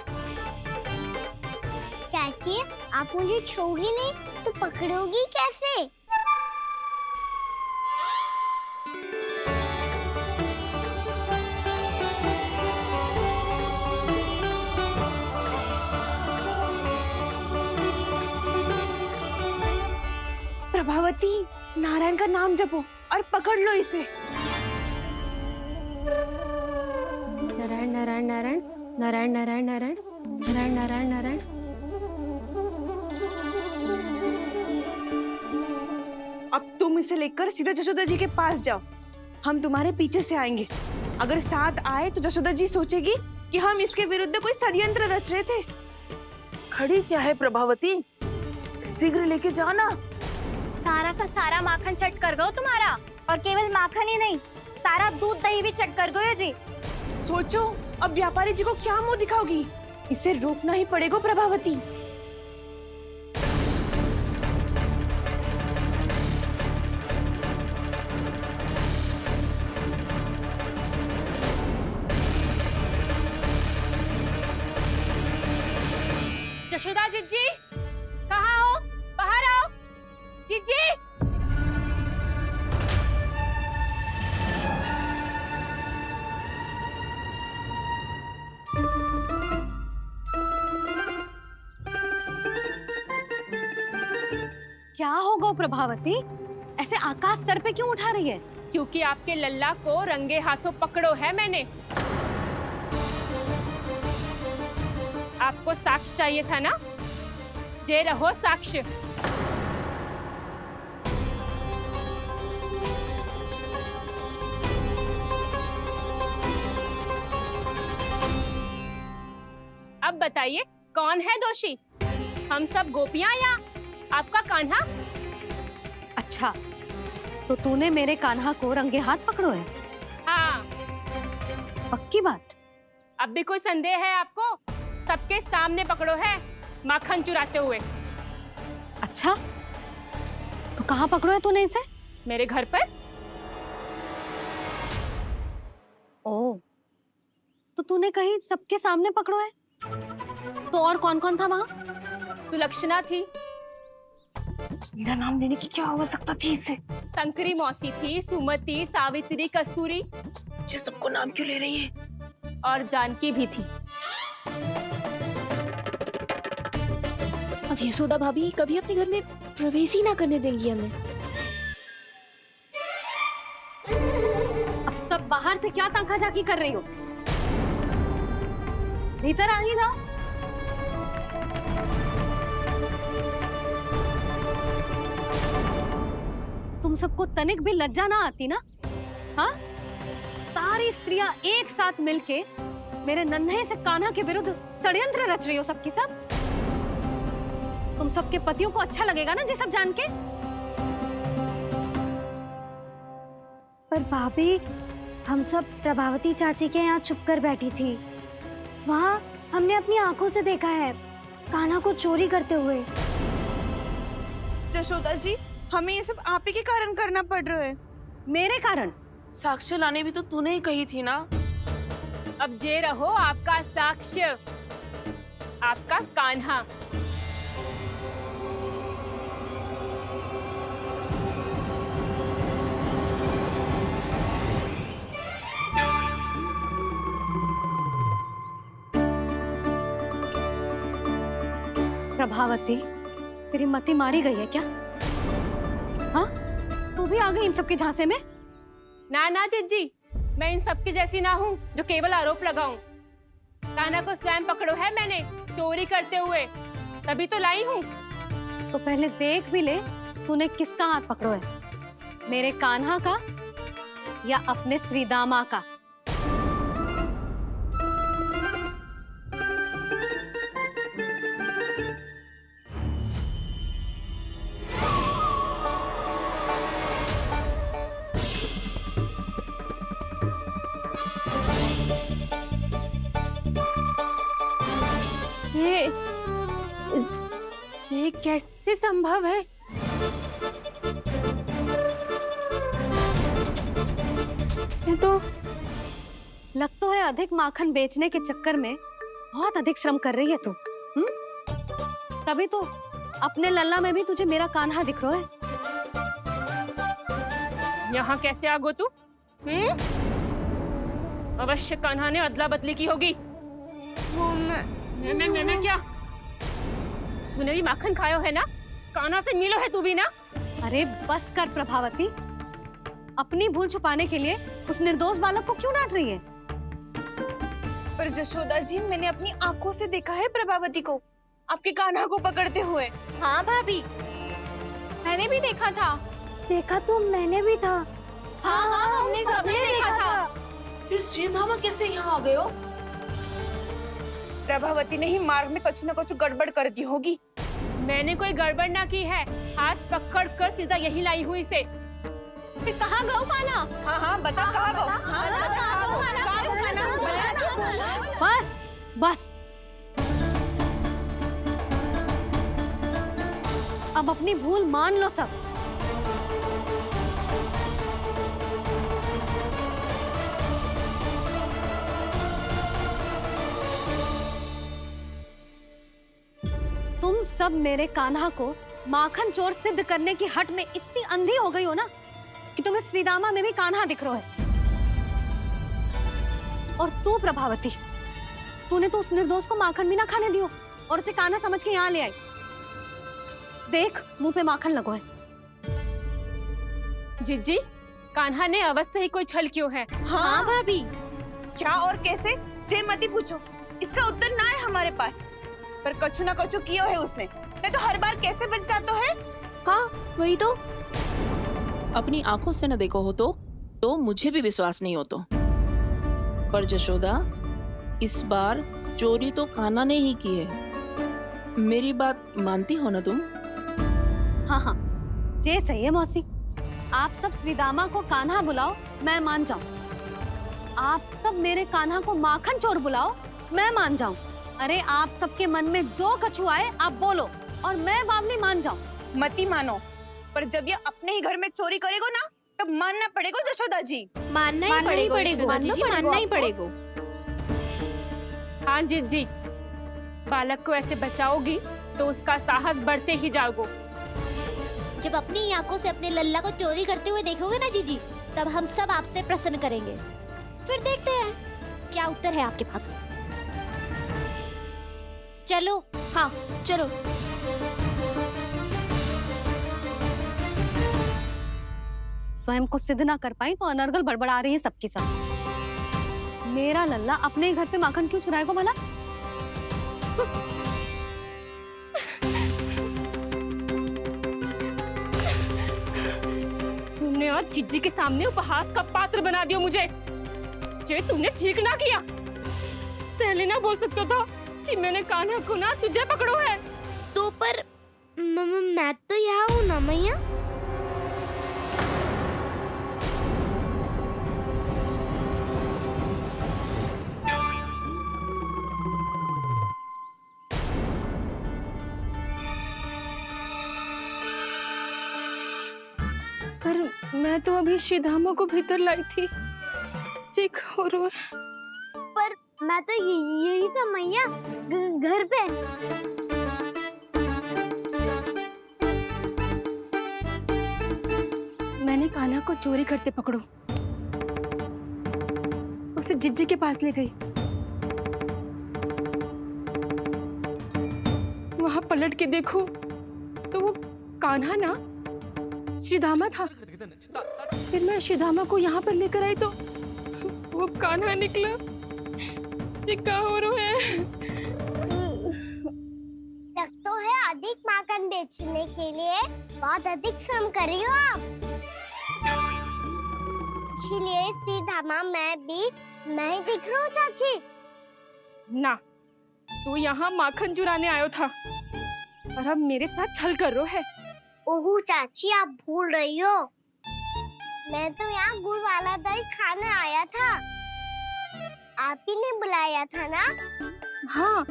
चाची, आप मुझे छोड़ोगी नहीं तो पकड़ोगी कैसे? प्रभावती, नारायण का नाम जपो और पकड़ लो इसे। नारायण नारायण नारायण नारायण नारायण नारायण नारायण नारायण नारायण। अब तुम इसे लेकर सीधा जशोदा जी के पास जाओ, हम तुम्हारे पीछे से आएंगे। अगर साथ आए तो जशोदा जी सोचेगी कि हम इसके विरुद्ध कोई षड्यंत्र रच रहे थे। खड़ी क्या है प्रभावती, शीघ्र लेके जाना। सारा का सारा माखन चट कर गयो तुम्हारा, और केवल माखन ही नहीं, सारा दूध दही भी चट कर गयो जी। सोचो अब व्यापारी जी को क्या मुंह दिखाओगी? इसे रोकना ही पड़ेगा प्रभावती। यशोदा जीजी, कहाँ हो? बाहर आओ जीजी। क्या होगा प्रभावती, ऐसे आकाश सर पे क्यों उठा रही है? क्योंकि आपके लल्ला को रंगे हाथों पकड़ो है मैंने। आपको साक्ष्य चाहिए था ना, जे रहो साक्ष्य। बताइए कौन है दोषी, हम सब गोपियां या आपका कान्हा? अच्छा, तो तूने मेरे कान्हा को रंगे हाथ पकड़ो है? हाँ। पक्की बात? अब भी कोई संदेह है आपको? सबके सामने पकड़ो है माखन चुराते हुए। अच्छा, तो कहाँ पकड़ो है तूने इसे? मेरे घर पर। ओ, तो तूने कहीं सबके सामने पकड़ो है? तो और कौन कौन था वहाँ? सुलक्षणा थी। मेरा नाम लेने की क्या आवश्यकता थी इसे? शंकरी मौसी थी, सुमति, सावित्री, कस्तूरी। ये सबको नाम क्यों ले रही है? और जानकी भी थी। अब यशोदा भाभी कभी अपने घर में प्रवेश ही ना करने देंगी हमें। अब सब बाहर से क्या ताका-झाकी कर रही हो? भीतर आ ही जाओ। तुम सबको तनिक भी लज्जा ना आती ना? हाँ? सारी स्त्रियां एक साथ मिलके मेरे नन्हे से कान्हा के विरुद्ध षड्यंत्र रच रही हो सबकी सब। तुम सबके पतियों को अच्छा लगेगा ना ये सब जान के? पर भाभी, हम सब प्रभावती चाची के यहाँ छुप कर बैठी थी। वहाँ हमने अपनी आंखों से देखा है कान्हा को चोरी करते हुए। जशोदा जी, हमें ये सब आप ही के कारण करना पड़ रहा है। मेरे कारण? साक्ष्य लाने भी तो तूने ही कही थी ना। अब जे रहो आपका साक्ष्य, आपका कान्हा। प्रभावती, तेरी मति मारी गई है क्या? हाँ? तू भी आ गई इन सबके झांसे में? ना ना जिज्जी, मैं इन सबकी जैसी ना हूँ जो केवल आरोप लगाऊं। कान्हा को स्वयं पकड़ो है मैंने चोरी करते हुए, तभी तो लाई हूँ। तो पहले देख भी ले तूने किसका हाथ पकड़ो है, मेरे कान्हा का या अपने श्रीदामा का? ये कैसे संभव है? ये तो लग तो है अधिक माखन बेचने के चक्कर में बहुत अधिक श्रम कर रही है तू। तभी तो अपने लल्ला में भी तुझे मेरा कान्हा दिख रहा है। यहाँ कैसे आ गो तू? अवश्य कान्हा ने अदला बदली की होगी। मैं क्या? तूने भी माखन खायो है ना? कान्हा से मिलो है तू भी ना? अरे बस कर प्रभावती, अपनी भूल छुपाने के लिए उस निर्दोष बालक को क्यों डांट रही है? पर जशोदा जी, मैंने अपनी आंखों से देखा है प्रभावती को आपके कान्हा को पकड़ते हुए। हाँ भाभी, मैंने भी देखा था। देखा तो मैंने भी था। हाँ हाँ, हमने सबने देखा था। फिर श्रीधामा कैसे यहाँ आ गए हो? प्रभावती ने ही मार्ग में कुछ न कुछ गड़बड़ कर दी होगी। मैंने कोई गड़बड़ ना की है, हाथ पकड़ कर सीधा यही लाई हुई से। फिर कहाँ गौ कान्हा? हाँ हाँ, बता कहाँ गो? हाँ बता कहाँ गो? कहाँ गो कान्हा? बता ना। बस बस, अब अपनी भूल मान लो सब। तुम सब मेरे कान्हा को माखन चोर सिद्ध करने की हट में इतनी अंधी हो गई हो ना कि तुम्हें श्रीदामा में भी कान्हा दिख रहा है। और तू प्रभावती, तूने तो उस निर्दोष को माखन भी ना खाने दियो और उसे कान्हा समझ के यहाँ ले आई। देख, मुंह पे माखन लगो है। जिज्जी, कान्हा ने अवश्य ही कोई छल क्यों है। हाँ भाभी, क्या और कैसे? जे मती पूछो, इसका उत्तर ना है हमारे पास। पर कछु ना कछु किया है उसने, नहीं तो हर बार कैसे बच जाता है। हाँ वही तो। अपनी आंखों से न देखो हो तो मुझे भी विश्वास नहीं हो तो। पर जशोदा, इस बार चोरी तो कान्हा ने ही की है। मेरी बात मानती हो ना तुम? हाँ हाँ, जे सही है मौसी। आप सब श्रीदामा को कान्हा बुलाओ, मैं मान जाऊं। आप सब मेरे कान्हा को माखन चोर बुलाओ, मैं मान जाऊं। अरे आप सबके मन में जो कछु आए आप बोलो और मैं बावली मान जाऊं। मती मानो, पर जब ये अपने ही घर में चोरी करेगो ना तब मानना पड़ेगा जशोदा जी। मानना ही पड़ेगा, मानना ही पड़ेगा। हाँ जी, बालक को ऐसे बचाओगी तो उसका साहस बढ़ते ही जाओगे। जब अपनी आंखों से अपने लल्ला को चोरी करते हुए देखोगे ना जीजी, तब हम सब आपसे प्रसन्न करेंगे। फिर देखते हैं क्या उत्तर है आपके पास। चलो, हाँ चलो। स्वयं को सिद्ध ना कर पाई तो अनर्गल बड़बड़ा रही है सबके सब। मेरा लल्ला अपने ही घर पे माखन क्यों चुराएगा भला? तुमने आज जीजी के सामने उपहास का पात्र बना दिया मुझे। ये तुमने ठीक ना किया। पहले ना बोल सकता था कि मैंने कान्हा को ना तुझे पकड़ो है। तो पर मैं तो यहाँ हूँ ना मैया। पर मैं तो अभी श्रीधामा को भीतर लाई थी। चेक हो रहा है। पर मैं तो यही था मैया, घर पे। मैंने कान्हा को चोरी करते पकड़ो, उसे जिज्जी के पास ले गई। वहां पलट के देखो तो वो कान्हा ना श्रीधामा था। फिर मैं श्रीधामा को यहाँ पर लेकर आई तो वो कान्हा निकला। ये क्या हो रहा है? लगता है अधिक माखन बेचने के लिए बहुत अधिक श्रम कर रही हो आप। इसलिए सीधामा मैं ही दिख रहा हूँ चाची। ना, तू यहाँ माखन चुराने आयो था और अब मेरे साथ छल कर रो है। ओह चाची, आप भूल रही हो, मैं तो यहाँ गुड़ वाला दही खाने आया था। आप ही ने बुलाया था ना? हाँ,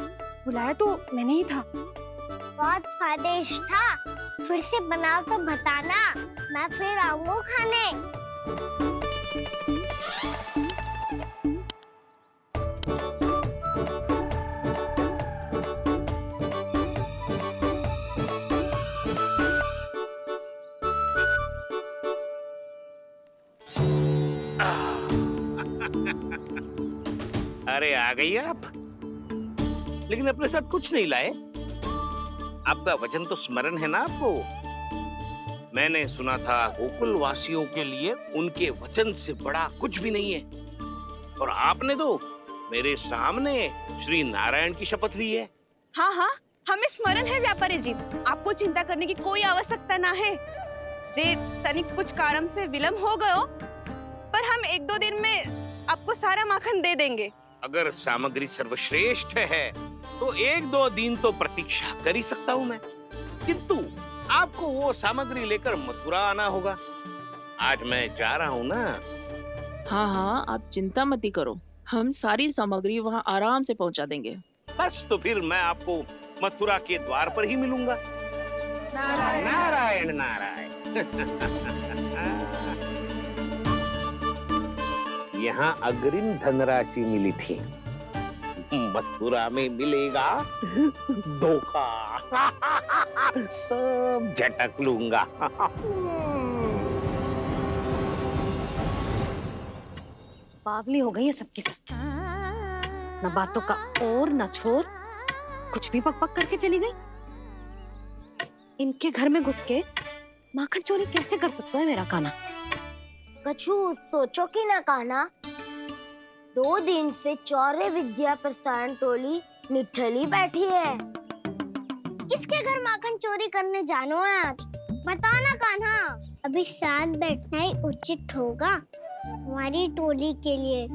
बुलाया तो मैंने ही था। बहुत स्वादिष्ट था। फिर से बनाओ तो बताना, मैं फिर आऊंगा खाने। अरे आ गई आप, लेकिन अपने साथ कुछ नहीं लाए। आपका वचन तो स्मरण है ना आपको? मैंने सुना था गोकुल वासियों के लिए उनके वचन से बड़ा कुछ भी नहीं है, और आपने तो मेरे सामने श्री नारायण की शपथ ली है। हाँ हाँ, हमें स्मरण है व्यापारी जी। आपको चिंता करने की कोई आवश्यकता ना है। जे तनिक कुछ कारण से विलंब हो गयो, पर हम 1-2 दिन में आपको सारा माखन दे देंगे। अगर सामग्री सर्वश्रेष्ठ है तो 1-2 दिन तो प्रतीक्षा कर ही सकता हूँ मैं, किंतु आपको वो सामग्री लेकर मथुरा आना होगा। आज मैं जा रहा हूँ ना। हाँ, आप चिंता मत करो, हम सारी सामग्री वहाँ आराम से पहुँचा देंगे। बस तो फिर मैं आपको मथुरा के द्वार पर ही मिलूंगा। नारायण नारायण। यहाँ अग्रिम धनराशि मिली थी, मथुरा में मिलेगा धोखा। सब झटक लूंगा। बावली हो गई है सबकी सब। न बातों का और न छोर, कुछ भी पक करके चली गई। इनके घर में घुस के माखन चोरी कैसे कर सकता है मेरा कान्हा? कछु सोचो कि ना कान्हा, 2 दिन से चौर्य विद्या प्रसारण टोली निठली बैठी है। किसके घर माखन चोरी करने जानो है आज? बताओ ना कान्हा। अभी साथ बैठना ही उचित होगा हमारी टोली के लिए।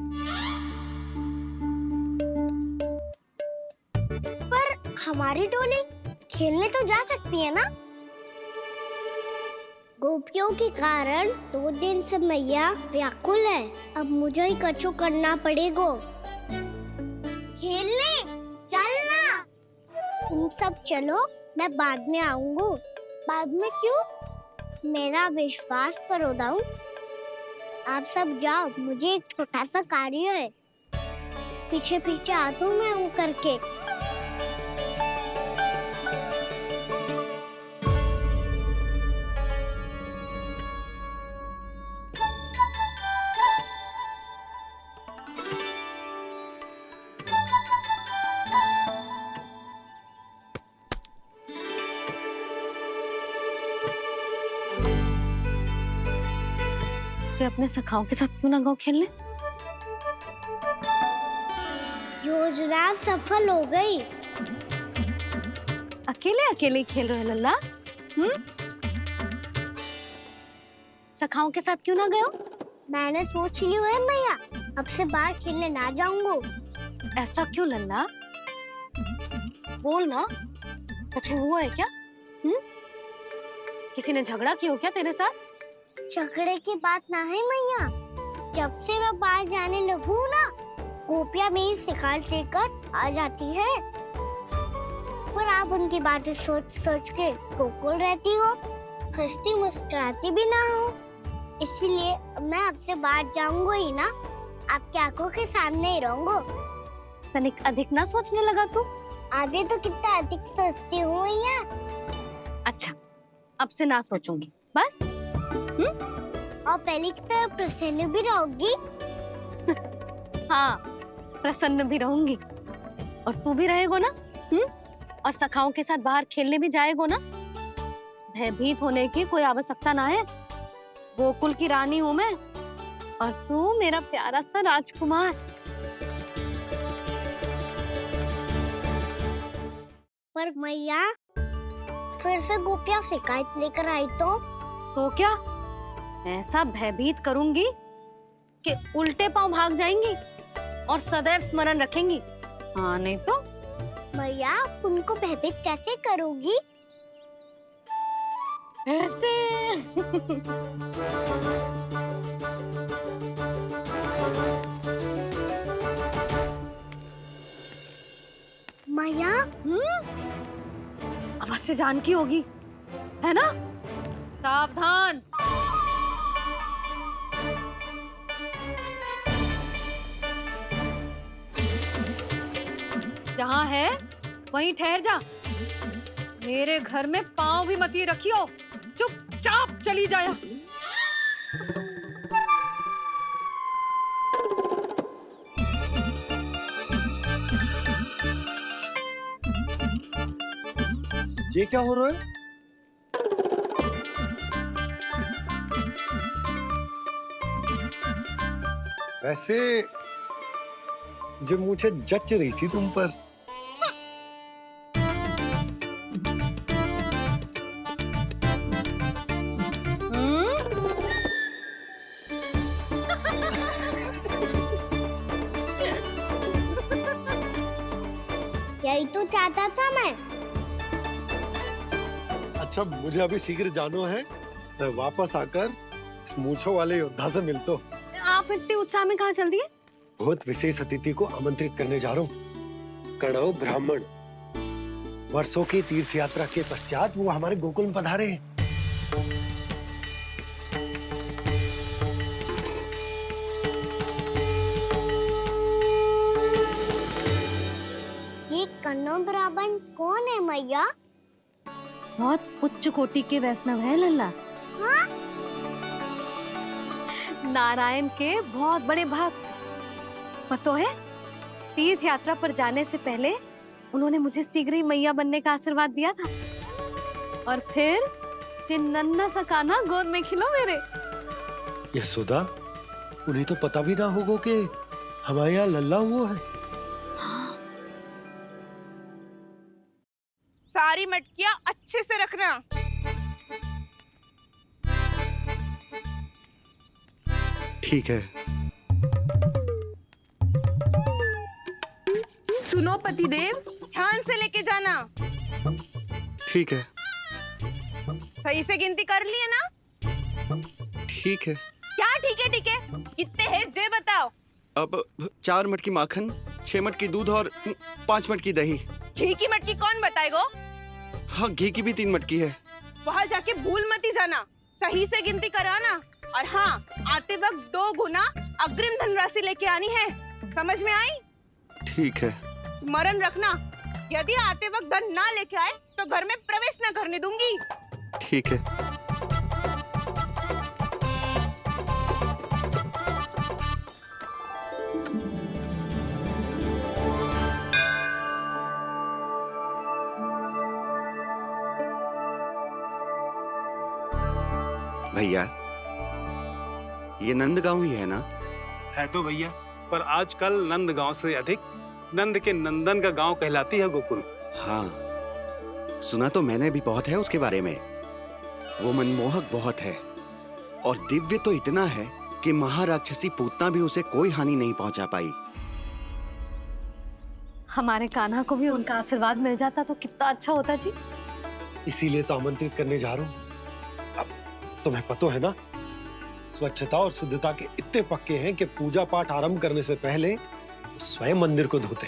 हमारी टोली खेलने तो जा सकती है ना? गोपियों के कारण 2 दिन से मैया व्याकुल है। अब मुझे ही कछु करना पड़ेगा। खेलने चलना। तुम सब चलो, मैं बाद में आऊंगा। बाद में क्यों? मेरा विश्वास करो दाऊ। आप सब जाओ, मुझे एक छोटा सा कार्य है। पीछे पीछे आता हूँ मैं हूँ करके। अपने सखाओं के साथ क्यों ना गाँव खेलने? योजना सफल हो गई। अकेले अकेले खेल रहे लल्ला? सखाओं के साथ क्यों ना गए हो? मैंने सोच लिया है मैया, अब से बाहर खेलने ना जाऊंगा। ऐसा क्यों लल्ला? बोल ना, कुछ हुआ है क्या? किसी ने झगड़ा किया हो क्या तेरे साथ? झगड़े की बात ना है मैया। जब से मैं बाहर जाने लगू ना, गोपियां मेरी शिकायत लेकर आ जाती है। पर आप उनकी बातें सोच सोच के गोकुल रहती हो, हंसती मुस्कुराती भी ना हो। इसलिए मैं आपसे बाहर जाऊंगा ही ना, आपकी आंखों के सामने ही रहूंगा। तनिक अधिक ना सोचने लगा तू? आगे तो कितना अधिक सोचती हूँ मैया। अच्छा, अब से ना सोचूंगी बस। और पहले की तरह प्रसन्न भी रहोगी? हाँ, प्रसन्न भी रहूंगी। और तू भी रहेगो ना? और सखाओं के साथ बाहर खेलने भी जाएगो ना? भयभीत होने की कोई आवश्यकता ना है। गोकुल की रानी हूँ मैं, और तू मेरा प्यारा सा राजकुमार। पर मैया, फिर से गोपियां शिकायत लेकर आई तो क्या? ऐसा भयभीत करूंगी कि उल्टे पांव भाग जाएंगी और सदैव स्मरण रखेंगी। हाँ नहीं तो? मैया, उनको भयभीत कैसे करोगी? ऐसे। मैया, अवश्य जानकी होगी, है ना? सावधान। जहाँ है वहीं ठहर जा। मेरे घर में पाँव भी मत रखियो, चुपचाप चली जाया। ये क्या हो रहा है? वैसे जो मुझे जच रही थी तुम पर। यही तो चाहता था मैं। अच्छा, मुझे अभी शीघ्र जाना है। मैं वापस आकर इस मूंछों वाले योद्धा से मिलता हूँ। आप इतने उत्साह में कहाँ चल दिए? बहुत विशेष अतिथि को आमंत्रित करने जा रहा हूँ। कणव ब्राह्मण। वर्षों की तीर्थ यात्रा के पश्चात वो हमारे गोकुल में पधारे हैं। ये कणव ब्राह्मण कौन है मैया? बहुत उच्च कोटि के वैष्णव है लल्ला। हाँ? नारायण के बहुत बड़े भक्त। पता है, तीर्थ यात्रा पर जाने से पहले उन्होंने मुझे शीघ्र ही मैया बनने का आशीर्वाद दिया था। और फिर चिन्नन्ना सा कान्हा गोद में खिलो मेरे। यशोदा, उन्हें तो पता भी ना होगा कि हमारे यहाँ लल्ला हुआ है। सारी मटकियां अच्छे से रखना। ठीक है। सुनो पतिदेव, ध्यान से लेके जाना। ठीक है। सही से गिनती कर लिए ना? ठीक है। क्या ठीक है ठीक है? कितने हैं जे बताओ। अब 4 मटकी माखन, 6 मटकी दूध और 5 मटकी दही। घी की मटकी कौन बताएगो? हाँ, घी की भी 3 मटकी है। वहाँ जाके भूल मत ही जाना, सही से गिनती कराना। और हाँ, आते वक्त 2 गुना अग्रिम धनराशि लेके आनी है, समझ में आई? ठीक है। स्मरण रखना, यदि आते वक्त धन ना लेके आए तो घर में प्रवेश न करने दूंगी। ठीक है। भैया, ये नंदगांव ही है ना? है तो भैया, पर आजकल नंदगांव से अधिक नंद के नंदन का गांव कहलाती है गोकुल। हाँ, सुना तो मैंने भी बहुत है उसके बारे में। वो मनमोहक बहुत है और दिव्य तो इतना है कि महाराक्षसी पूतना भी उसे कोई हानि नहीं पहुंचा पाई। हमारे कान्हा को भी उनका आशीर्वाद मिल जाता तो कितना अच्छा होता जी। इसीलिए तो आमंत्रित करने जा रहा हूँ। अब तुम्हें पता है ना, स्वच्छता और शुद्धता के इतने पक्के हैं कि पूजा पाठ आरंभ करने से पहले स्वयं मंदिर को धोते।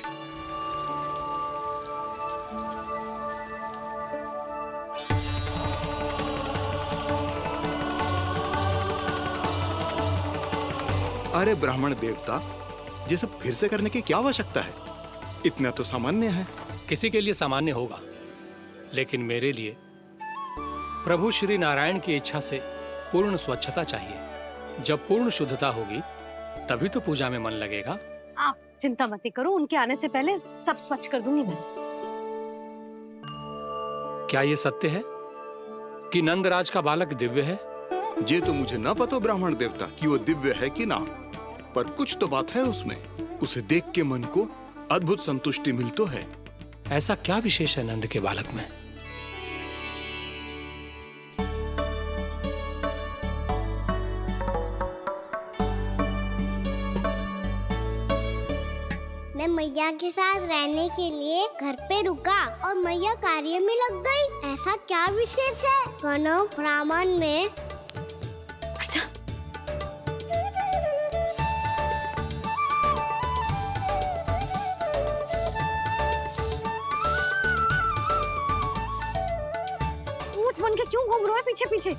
अरे ब्राह्मण देवता, ये सब फिर से करने की क्या आवश्यकता है? इतना तो सामान्य है। किसी के लिए सामान्य होगा, लेकिन मेरे लिए प्रभु श्री नारायण की इच्छा से पूर्ण स्वच्छता चाहिए। जब पूर्ण शुद्धता होगी तभी तो पूजा में मन लगेगा। आप चिंता मत करो, उनके आने से पहले सब स्वच्छ कर दूंगी मैं। क्या ये सत्य है कि नंदराज का बालक दिव्य है? ये तो मुझे ना पता ब्राह्मण देवता कि वो दिव्य है कि ना, पर कुछ तो बात है उसमें। उसे देख के मन को अद्भुत संतुष्टि मिल तो है। ऐसा क्या विशेष है नंद के बालक में? मैं मैया के साथ रहने के लिए घर पे रुका और मैया कार्य में लग गई। ऐसा क्या विशेष है कनव ब्राह्मण में? अच्छा, ऊंट बन के क्यों घूम रहे हो पीछे पीछे?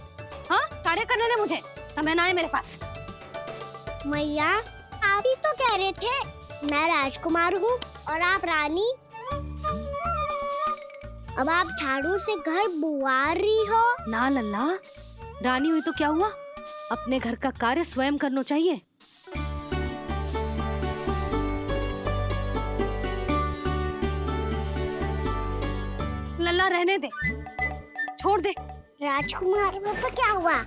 हाँ, कार्य करने दे मुझे, समय ना है मेरे पास। मैया, आप ही तो कह रहे थे मैं राजकुमार हूँ और आप रानी। अब आप झाड़ू से घर बुआ रही हो। ना लल्ला, रानी हुई तो क्या हुआ, अपने घर का कार्य स्वयं करना चाहिए। लल्ला रहने दे, छोड़ दे। राजकुमार में तो क्या हुआ,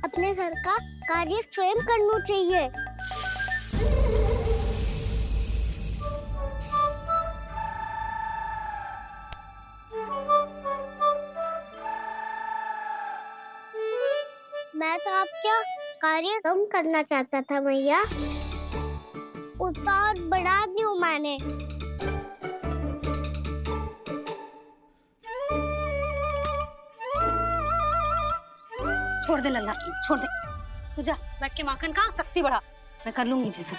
अपने घर का कार्य स्वयं करना चाहिए। मैं तो आपका कार्य कम करना चाहता था मैया, उतना और बढ़ा दूं मैंने। छोड़ दे लल्ला, छोड़ दे। तू जा बैठ के माखन खा, शक्ति बढ़ा, मैं कर लूंगी जैसा।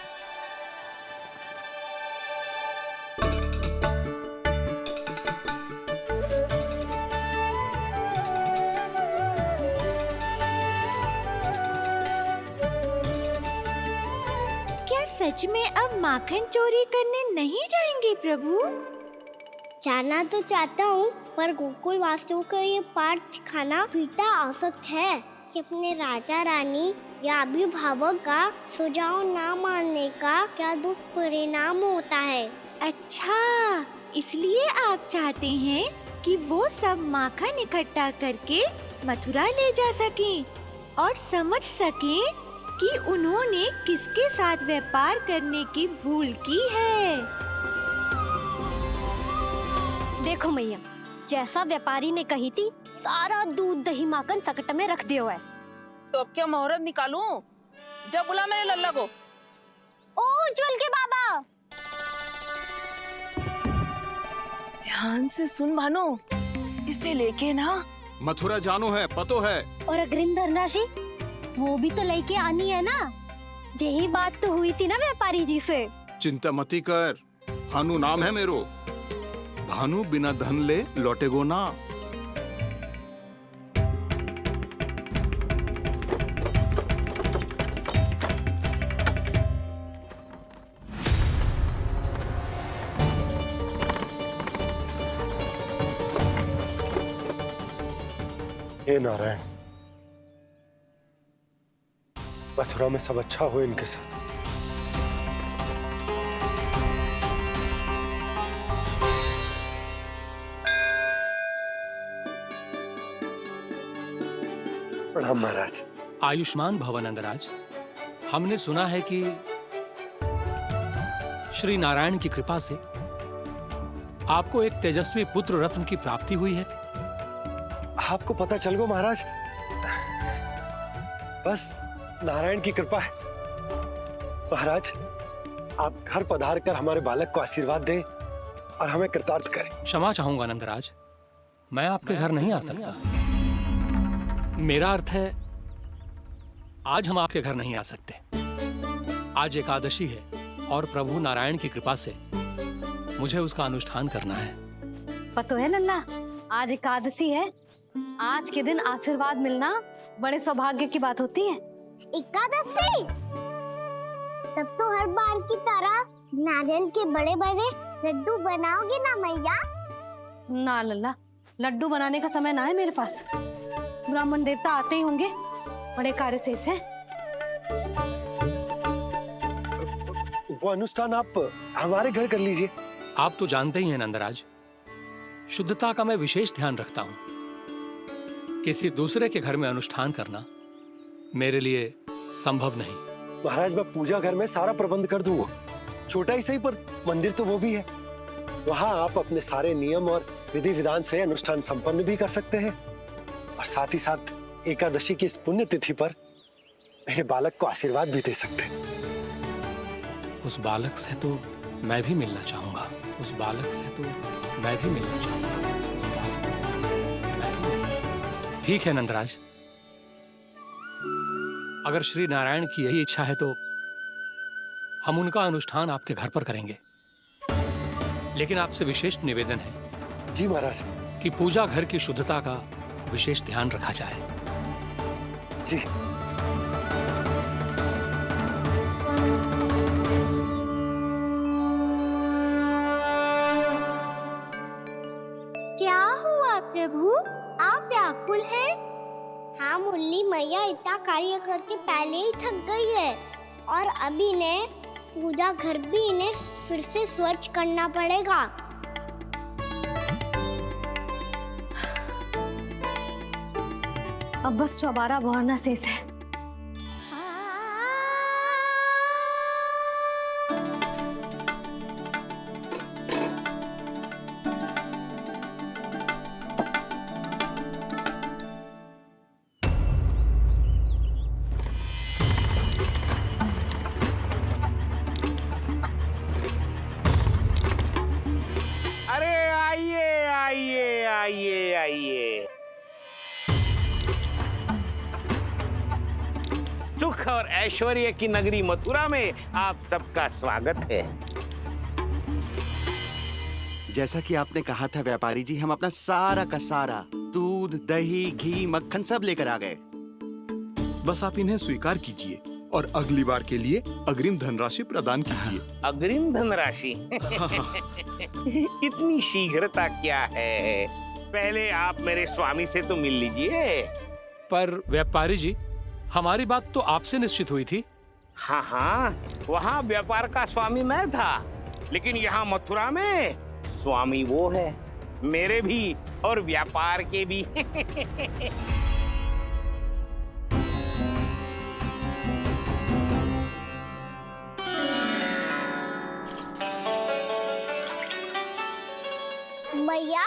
सच में अब माखन चोरी करने नहीं जाएंगे प्रभु? जाना तो चाहता हूँ, पर गोकुल वासियों को ये पाठ सिखाना पिता आवश्यक है कि अपने राजा रानी या अभिभावक का सुझाव ना मानने का क्या दुष्परिणाम होता है। अच्छा, इसलिए आप चाहते हैं कि वो सब माखन इकट्ठा करके मथुरा ले जा सकें और समझ सकें कि उन्होंने किसके साथ व्यापार करने की भूल की है। देखो मैया, जैसा व्यापारी ने कही थी, सारा दूध दही माखन सकट में रख दिया है। तो अब क्या मुहूर्त निकालूं? जब बुला मेरे लल्ला को। ओ उज्जवल के बाबा, ध्यान से सुन भानु, इसे लेके ना मथुरा जानो है, पतो है। और अग्रिम धनराशि वो भी तो लेके आनी है ना। यही बात तो हुई थी ना व्यापारी जी से। चिंता मती कर, भानु नाम है मेरो। भानु बिना धन ले लौटेगो ना। हे नारायण, मथुरा में सब अच्छा हो इनके साथ। प्रणाम महाराज। आयुष्मान भव नंदराज। हमने सुना है कि श्री नारायण की कृपा से आपको एक तेजस्वी पुत्र रत्न की प्राप्ति हुई है। आपको पता चल गो महाराज, बस नारायण की कृपा है। महाराज, आप घर पधार कर हमारे बालक को आशीर्वाद दें और हमें कृतार्थ करें। क्षमा चाहूंगा नंदराज, मैं आपके घर नहीं आ सकता। मेरा अर्थ है, आज हम आपके घर नहीं आ सकते। आज एकादशी है और प्रभु नारायण की कृपा से मुझे उसका अनुष्ठान करना है। पता है लल्ला, आज एकादशी है। आज के दिन आशीर्वाद मिलना बड़े सौभाग्य की बात होती है। एकादशी? तब तो हर बार की तरह नारियल के बड़े बड़े लड्डू बनाओगे ना मैया? ना लल्ला, लड्डू बनाने का समय ना है मेरे पास। ब्राह्मण देवता आते ही होंगे, बड़े कार्य शेष है। वो अनुष्ठान आप हमारे घर कर लीजिए। आप तो जानते ही हैं नंदराज, शुद्धता का मैं विशेष ध्यान रखता हूं। किसी दूसरे के घर में अनुष्ठान करना मेरे लिए संभव नहीं। महाराज, मैं पूजा घर में सारा प्रबंध कर दूंगा। छोटा ही सही, पर मंदिर तो वो भी है। वहां आप अपने सारे नियम और विधि विधान से अनुष्ठान संपन्न भी कर सकते हैं और साथ ही साथ एकादशी की इस पुण्य तिथि पर मेरे बालक को आशीर्वाद भी दे सकते हैं। उस बालक से तो मैं भी मिलना चाहूंगा। उस बालक से तो मैं भी मिलना चाहूंगा। ठीक है नंदराज, अगर श्री नारायण की यही इच्छा है तो हम उनका अनुष्ठान आपके घर पर करेंगे। लेकिन आपसे विशेष निवेदन है। जी महाराज। कि पूजा घर की शुद्धता का विशेष ध्यान रखा जाए। जी। क्या हुआ प्रभु, आप व्याकुल हैं? हाँ मुरली मैया इतना कार्य करके पहले ही थक गई है और अभी ने पूजा घर भी इन्हें फिर से स्वच्छ करना पड़ेगा। अब बस चौबारा बहाना शेष है। सुख और ऐश्वर्य की नगरी मथुरा में आप सबका स्वागत है। जैसा कि आपने कहा था व्यापारी जी, हम अपना सारा का सारा दूध, दही, घी, मक्खन सब लेकर आ गए। बस आप इन्हें स्वीकार कीजिए और अगली बार के लिए अग्रिम धनराशि प्रदान कीजिए। अग्रिम धनराशि? इतनी शीघ्रता क्या है? पहले आप मेरे स्वामी से तो मिल लीजिए। पर व्यापारी जी, हमारी बात तो आपसे निश्चित हुई थी। हाँ हाँ, वहाँ व्यापार का स्वामी मैं था, लेकिन यहाँ मथुरा में स्वामी वो है, मेरे भी और व्यापार के भी। मैया,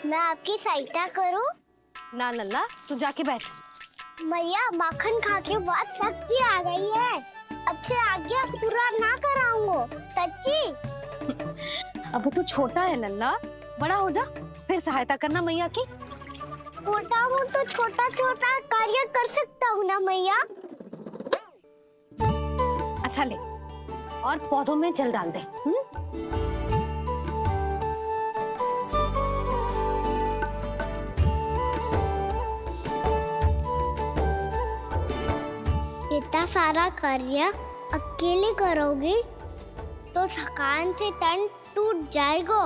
मैं आपकी सहायता करूं? ना लल्ला, तू जाके बैठ। मैया, माखन खा के बहुत शक्ति आ गई है। अब से आगे पूरा ना कराऊंगा। सच्ची? अब तू छोटा है लल्ला, बड़ा हो जा फिर सहायता करना मैया की। छोटा हूँ तो छोटा छोटा कार्य कर सकता हूँ ना मैया। अच्छा ले, और पौधों में जल डाल दे। इतना सारा कार्य अकेले करोगी तो थकान से तन टूट जाएगा।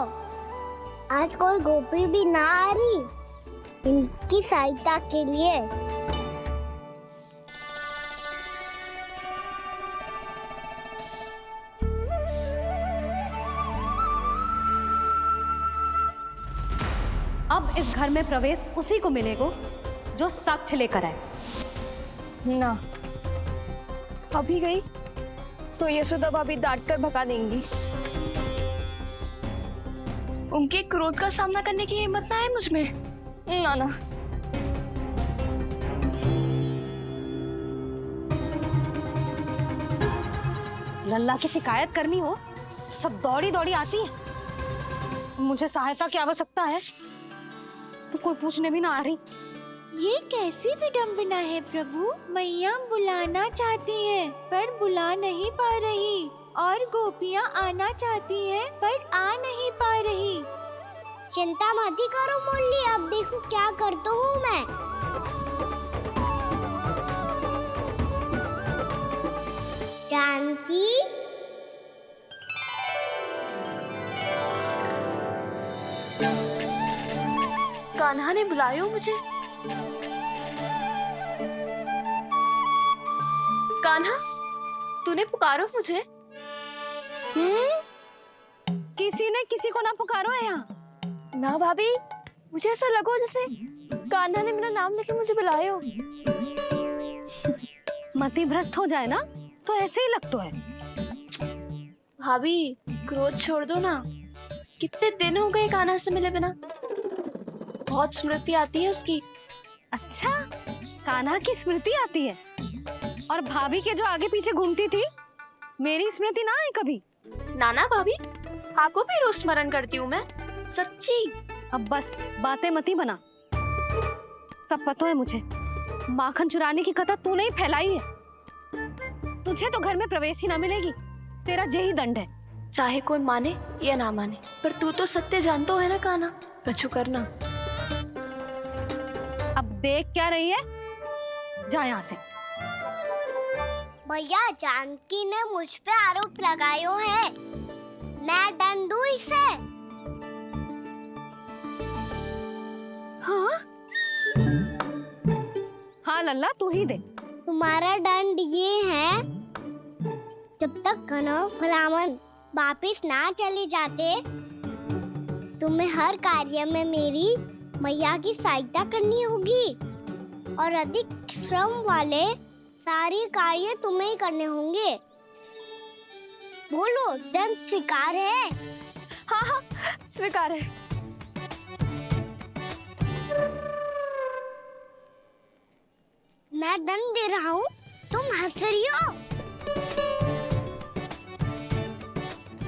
आज कोई गोपी भी ना आ रही इनकी सहायता के लिए। अब इस घर में प्रवेश उसी को मिलेगा जो साक्ष्य लेकर आए। ना, अभी गई तो यशोदा भाभी डांट कर भगा देंगी। उनके क्रोध का सामना करने की हिम्मत ना है मुझ में। ना ना। लल्ला की शिकायत करनी हो सब दौड़ी दौड़ी आती है। मुझे सहायता की आवश्यकता है तो कोई पूछने भी ना आ रही। ये कैसी विडंबना है प्रभु। मैया बुलाना चाहती हैं पर बुला नहीं पा रही, और गोपियाँ आना चाहती हैं पर आ नहीं पा रही। चिंता मत ही करो मुरली, अब देखो क्या करता हूँ मैं। जानकी, कान्हा ने बुलायो मुझे। कान्हा, तूने पुकारो मुझे। किसी ने किसी को ना पुकारो है यहाँ। ना भाभी, मुझे ऐसा लगो जैसे कान्हा ने मेरा नाम लेके मुझे बुलायो। मति भ्रष्ट हो जाए ना तो ऐसे ही लगता है। भाभी, क्रोध छोड़ दो ना। कितने दिन हो गए कान्हा से मिले बिना। बहुत स्मृति आती है उसकी। अच्छा, कान्हा की स्मृति आती है? और भाभी के जो आगे पीछे घूमती थी, मेरी स्मृति ना आई कभी? नाना भाभी, आपको भी रोज स्मरण करती हूँ मैं, सच्ची। अब बस बातें मत ही बना। सब पता है मुझे। माखन चुराने की कथा तूने ही फैलाई है। तुझे तो घर में प्रवेश ही ना मिलेगी। तेरा यही दंड है। चाहे कोई माने या ना माने, पर तू तो सत्य जानतो है ना कान्हा। कछु करना। अब देख क्या रही है, जा यहाँ से। भैया, जानकी ने मुझ पे आरोप लगायो है। मैं दंड दूं इसे? हाँ? हाँ लल्ला, तू ही दे। तुम्हारा दंड ये है, जब तक कनव ब्राह्मण वापिस ना चले जाते, तुम्हें हर कार्य में मेरी मैया की सहायता करनी होगी, और अधिक श्रम वाले सारे कार्य तुम्हें ही करने होंगे। बोलो, दंड स्वीकार है? हाँ हाँ, स्वीकार है। मैं दंड दे रहा हूँ, तुम हंस रही हो?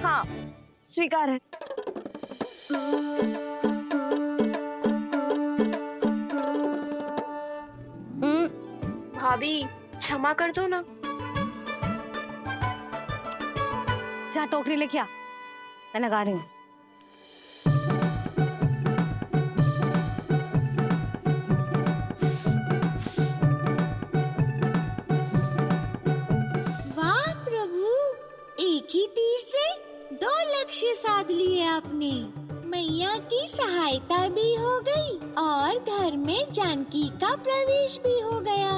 हाँ, स्वीकार है। भाभी, क्षमा कर दो ना। जा टोकरी लेके आ, मैं लगा रही हूँ। वाह प्रभु, एक ही तीर से 2 लक्ष्य साध लिए आपने। मैया की सहायता भी हो गई और घर में जानकी का प्रवेश भी हो गया।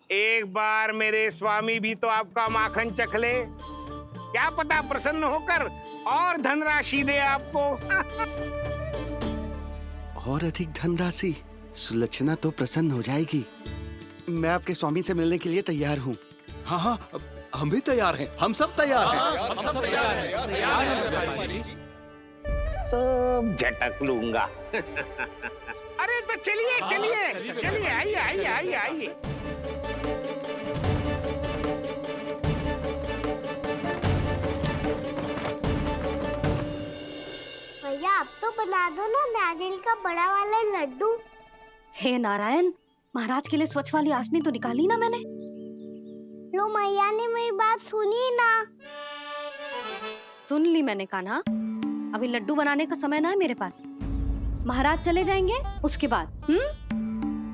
एक बार मेरे स्वामी भी तो आपका माखन चख ले। क्या पता प्रसन्न होकर और धनराशि दे आपको। और अधिक धनराशि? सुलक्षणा तो प्रसन्न हो जाएगी। मैं आपके स्वामी से मिलने के लिए तैयार हूँ। हाँ हाँ, हम भी तैयार हैं। हम सब तैयार हैं। हम सब तैयार हैं। सब झटक लूंगा। अरे तो चलिए चलिए चलिए, आइए आइए आइए आइए। भैया आप तो बना दो ना नारियल का बड़ा वाला लड्डू। हे नारायण, महाराज के लिए स्वच्छ वाली आसनी तो निकाली ना मैंने। लो मैया ने मेरी बात सुनी ना। सुन ली मैंने कान्हा, अभी लड्डू बनाने का समय ना है मेरे पास। महाराज चले जाएंगे उसके बाद।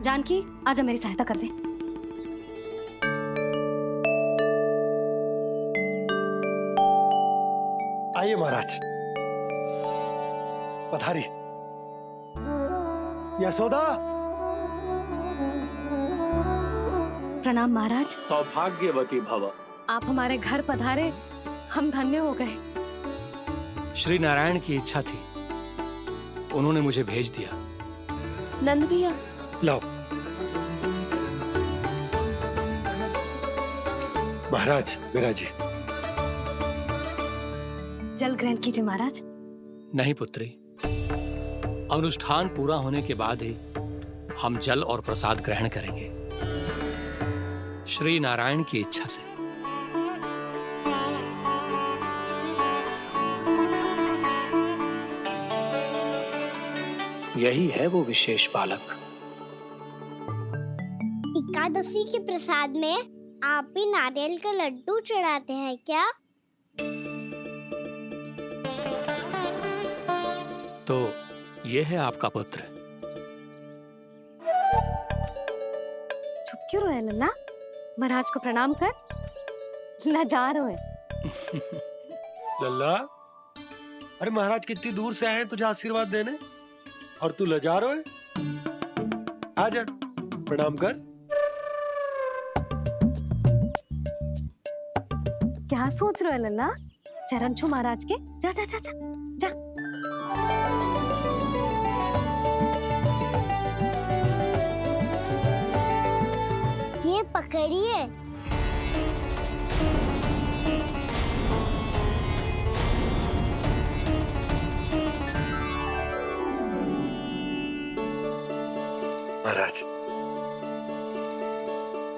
जानकी आजा मेरी सहायता कर दे। आइए महाराज, पधारी। यशोदा। प्रणाम महाराज। सौभाग्यवती भव। आप हमारे घर पधारे, हम धन्य हो गए। श्री नारायण की इच्छा थी, उन्होंने मुझे भेज दिया। नंद भैया लाओ। महाराज विराजी। जल ग्रहण कीजिए महाराज। नहीं पुत्री, अनुष्ठान पूरा होने के बाद ही हम जल और प्रसाद ग्रहण करेंगे, श्री नारायण की इच्छा से। यही है वो विशेष बालक। एकादशी के प्रसाद में आप भी नारियल का लड्डू चढ़ाते हैं क्या? तो ये है आपका पुत्र। चुप क्यों रोए लल्ला? महाराज को प्रणाम कर। लजा रोए। लल्ला, अरे महाराज कितनी दूर से आए हैं तुझे आशीर्वाद देने, और तू लजा रहा है? आजा प्रणाम कर। क्या सोच रहे हो लल्ला? चरण छू महाराज के। जा जा जा जा जा। ये पकड़िए। महाराज,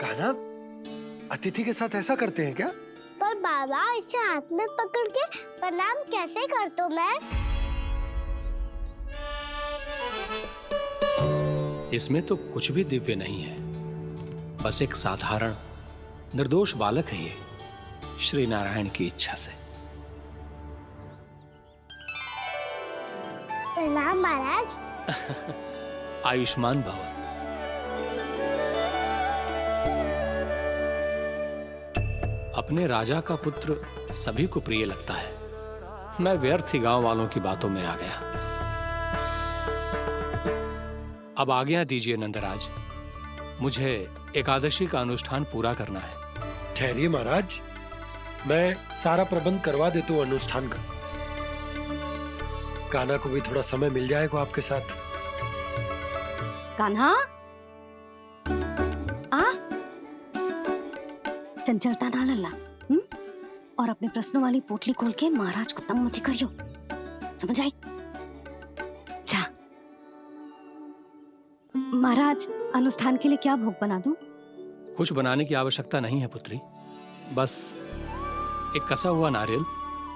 कान्हा अतिथि के साथ ऐसा करते हैं क्या? पर बाबा इसे हाथ में पकड़ के प्रणाम कैसे करता हूँ मैं? इसमें तो कुछ भी दिव्य नहीं है, बस एक साधारण निर्दोष बालक है ये, श्री नारायण की इच्छा से। प्रणाम महाराज। आयुष्मान भव। अपने राजा का पुत्र सभी को प्रिय लगता है। मैं व्यर्थ ही गांव वालों की बातों में आ गया। अब आज्ञा दीजिए नंदराज, मुझे एकादशी का अनुष्ठान पूरा करना है। ठहरिए महाराज, मैं सारा प्रबंध करवा देता हूँ अनुष्ठान का। कान्हा को भी थोड़ा समय मिल जाएगा आपके साथ। कान्हा आ, चंचलता ना लल्ला। और अपने प्रश्नों वाली पोटली खोल के महाराज को तंग मत करियो, समझ आई? जा महाराज, अनुष्ठान के लिए क्या भोग बना दूं? कुछ बनाने की आवश्यकता नहीं है पुत्री, बस एक कसा हुआ नारियल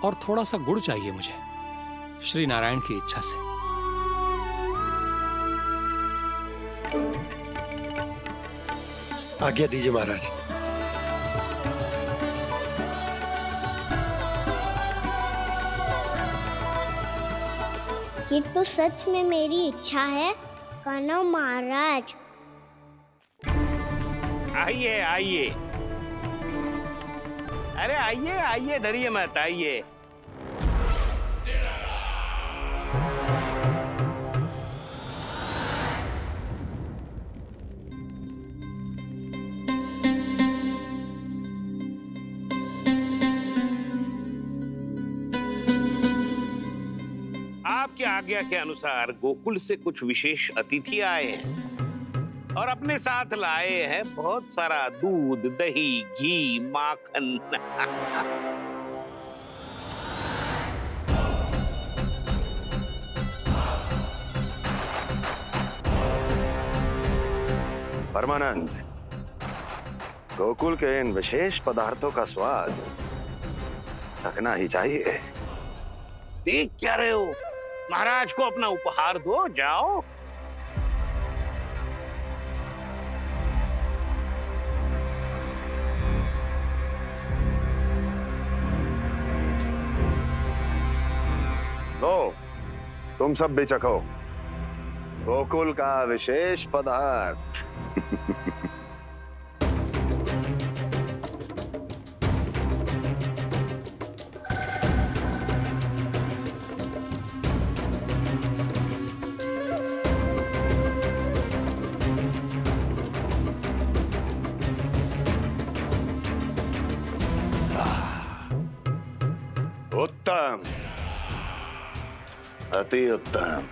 और थोड़ा सा गुड़ चाहिए मुझे, श्री नारायण की इच्छा से। आज्ञा दीजिए महाराज। ये तो सच में मेरी इच्छा है कान्हा महाराज। आइए आइए, अरे आइए आइए, डरिए मत, आइए। आपकी आज्ञा के अनुसार गोकुल से कुछ विशेष अतिथि आए हैं और अपने साथ लाए हैं बहुत सारा दूध, दही, घी, माखन। परमानंद, गोकुल के इन विशेष पदार्थों का स्वाद चखना ही चाहिए। देख क्या रहे हो? महाराज को अपना उपहार दो, जाओ। लो, तुम सब भी चखो गोकुल का विशेष पदार्थ। उत्तम, अति उत्तम।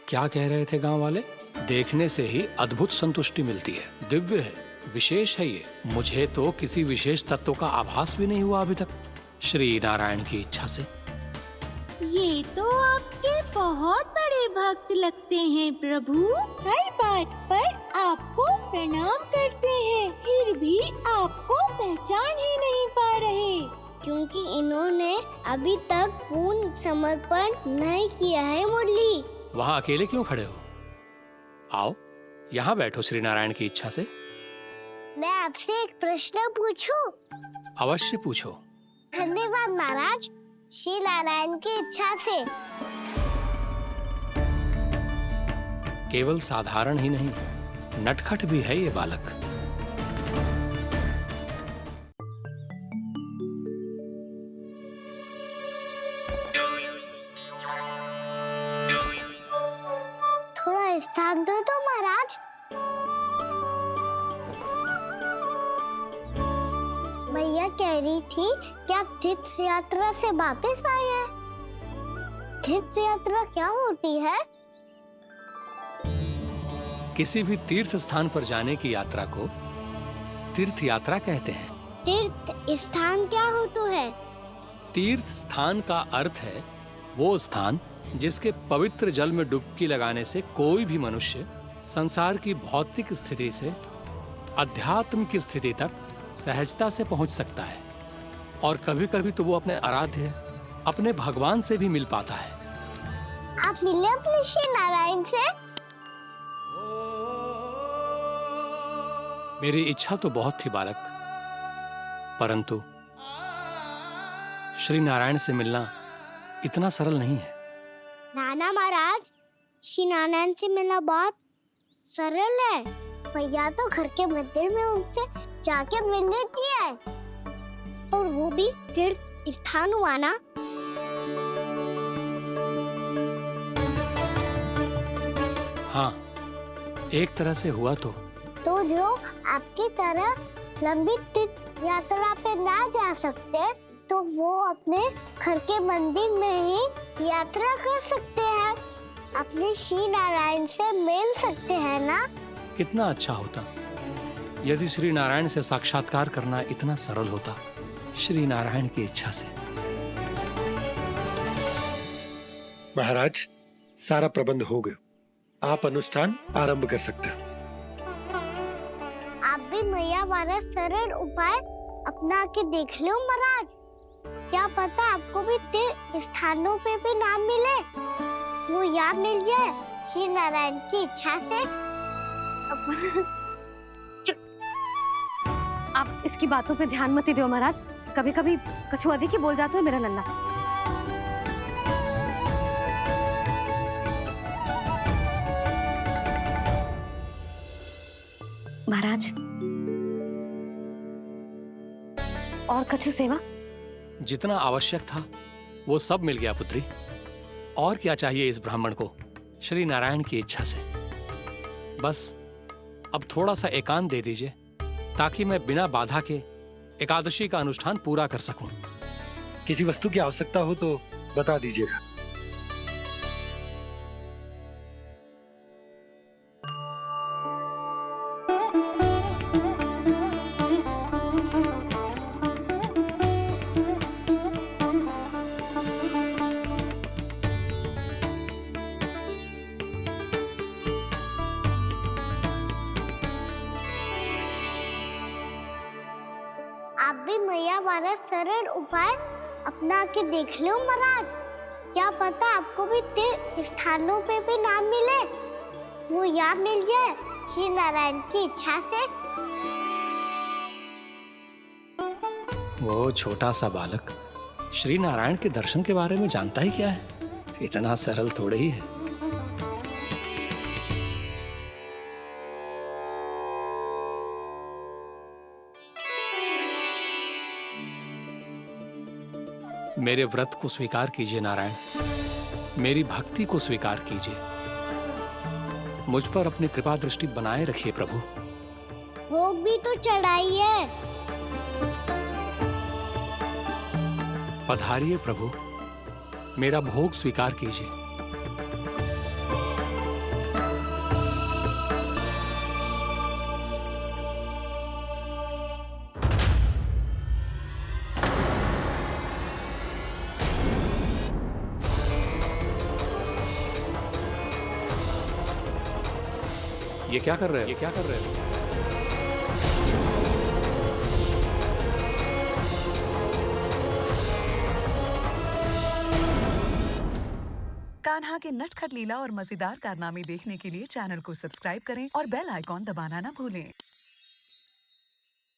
क्या कह रहे थे गांव वाले? देखने से ही अद्भुत संतुष्टि मिलती है, दिव्य है, विशेष है ये। मुझे तो किसी विशेष तत्व का आभास भी नहीं हुआ अभी तक, श्री नारायण की इच्छा से। ये तो आपके बहुत बड़े भक्त लगते हैं प्रभु। हर बात पर आपको प्रणाम करते हैं, फिर भी आपको पहचान ही नहीं पा रहे। क्योंकि इन्होंने अभी तक पूर्ण समर्पण नहीं किया है मुरली। वहां अकेले क्यों खड़े हो? आओ, यहाँ बैठो श्री नारायण की इच्छा से। मैं आपसे एक प्रश्न पूछूं? अवश्य पूछो। धन्यवाद महाराज, श्री नारायण की इच्छा से। केवल साधारण ही नहीं, नटखट भी है ये बालक। थोड़ा स्थान दो तो महाराज। भैया कह रही थी कि आप तीर्थ यात्रा से वापस आए हैं। तीर्थ यात्रा क्या होती है? किसी भी तीर्थ स्थान पर जाने की यात्रा को तीर्थ यात्रा कहते हैं। तीर्थ स्थान क्या होता है? तीर्थ स्थान का अर्थ है वो स्थान जिसके पवित्र जल में डुबकी लगाने से कोई भी मनुष्य संसार की भौतिक स्थिति से अध्यात्म की स्थिति तक सहजता से पहुंच सकता है, और कभी कभी तो वो अपने आराध्य, अपने भगवान से भी मिल पाता है। आप मिले अपने श्री नारायण से? मेरी इच्छा तो बहुत थी बालक, परंतु श्री नारायण से मिलना इतना सरल नहीं है। नाना महाराज, श्री नारायण से मिलना बहुत सरल है। भैया तो घर के मंदिर में उनसे जाके मिल लेती है, और वो भी तीर्थ स्थान हुआ ना। हाँ, एक तरह से हुआ तो जो आपकी तरह लंबी तीर्थ यात्रा पे ना जा सकते, तो वो अपने घर के मंदिर में ही यात्रा कर सकते हैं, अपने श्री नारायण से मिल सकते हैं ना। कितना अच्छा होता यदि श्री नारायण से साक्षात्कार करना इतना सरल होता, श्री नारायण की इच्छा से। महाराज, सारा प्रबंध हो गया, आप अनुष्ठान आरंभ कर सकते हैं। आप भी मैया वाला सरल उपाय अपना के देख लो महाराज। क्या पता आपको भी तीर्थ स्थानों पे भी नाम मिले, वो यहाँ मिल जाए श्री नारायण की इच्छा से। आप इसकी बातों पे ध्यान मत दो महाराज, कभी कभी कछु अधिक ही बोल जाते हो मेरा नन्ना। महाराज, और कछु सेवा? जितना आवश्यक था वो सब मिल गया पुत्री। और क्या चाहिए इस ब्राह्मण को श्री नारायण की इच्छा से? बस अब थोड़ा सा एकांत दे दीजिए, ताकि मैं बिना बाधा के एकादशी का अनुष्ठान पूरा कर सकूं। किसी वस्तु की आवश्यकता हो तो बता दीजिएगा। आप भी मैया वाला सरल उपाय अपना के देख लो महाराज। क्या पता आपको भी तीर्थ स्थानों पे भी नाम मिले, वो यहाँ मिल जाए श्री नारायण की इच्छा से। वो छोटा सा बालक श्री नारायण के दर्शन के बारे में जानता ही क्या है? इतना सरल थोड़े ही है। मेरे व्रत को स्वीकार कीजिए नारायण, मेरी भक्ति को स्वीकार कीजिए। मुझ पर अपनी कृपा दृष्टि बनाए रखिए प्रभु। भोग भी तो चढ़ाइए। पधारिए प्रभु, मेरा भोग स्वीकार कीजिए। ये क्या कर रहे हो? ये क्या कर रहे हो? कान्हा के नटखट लीला और मजेदार कारनामे देखने के लिए चैनल को सब्सक्राइब करें और बेल आइकॉन दबाना ना भूलें।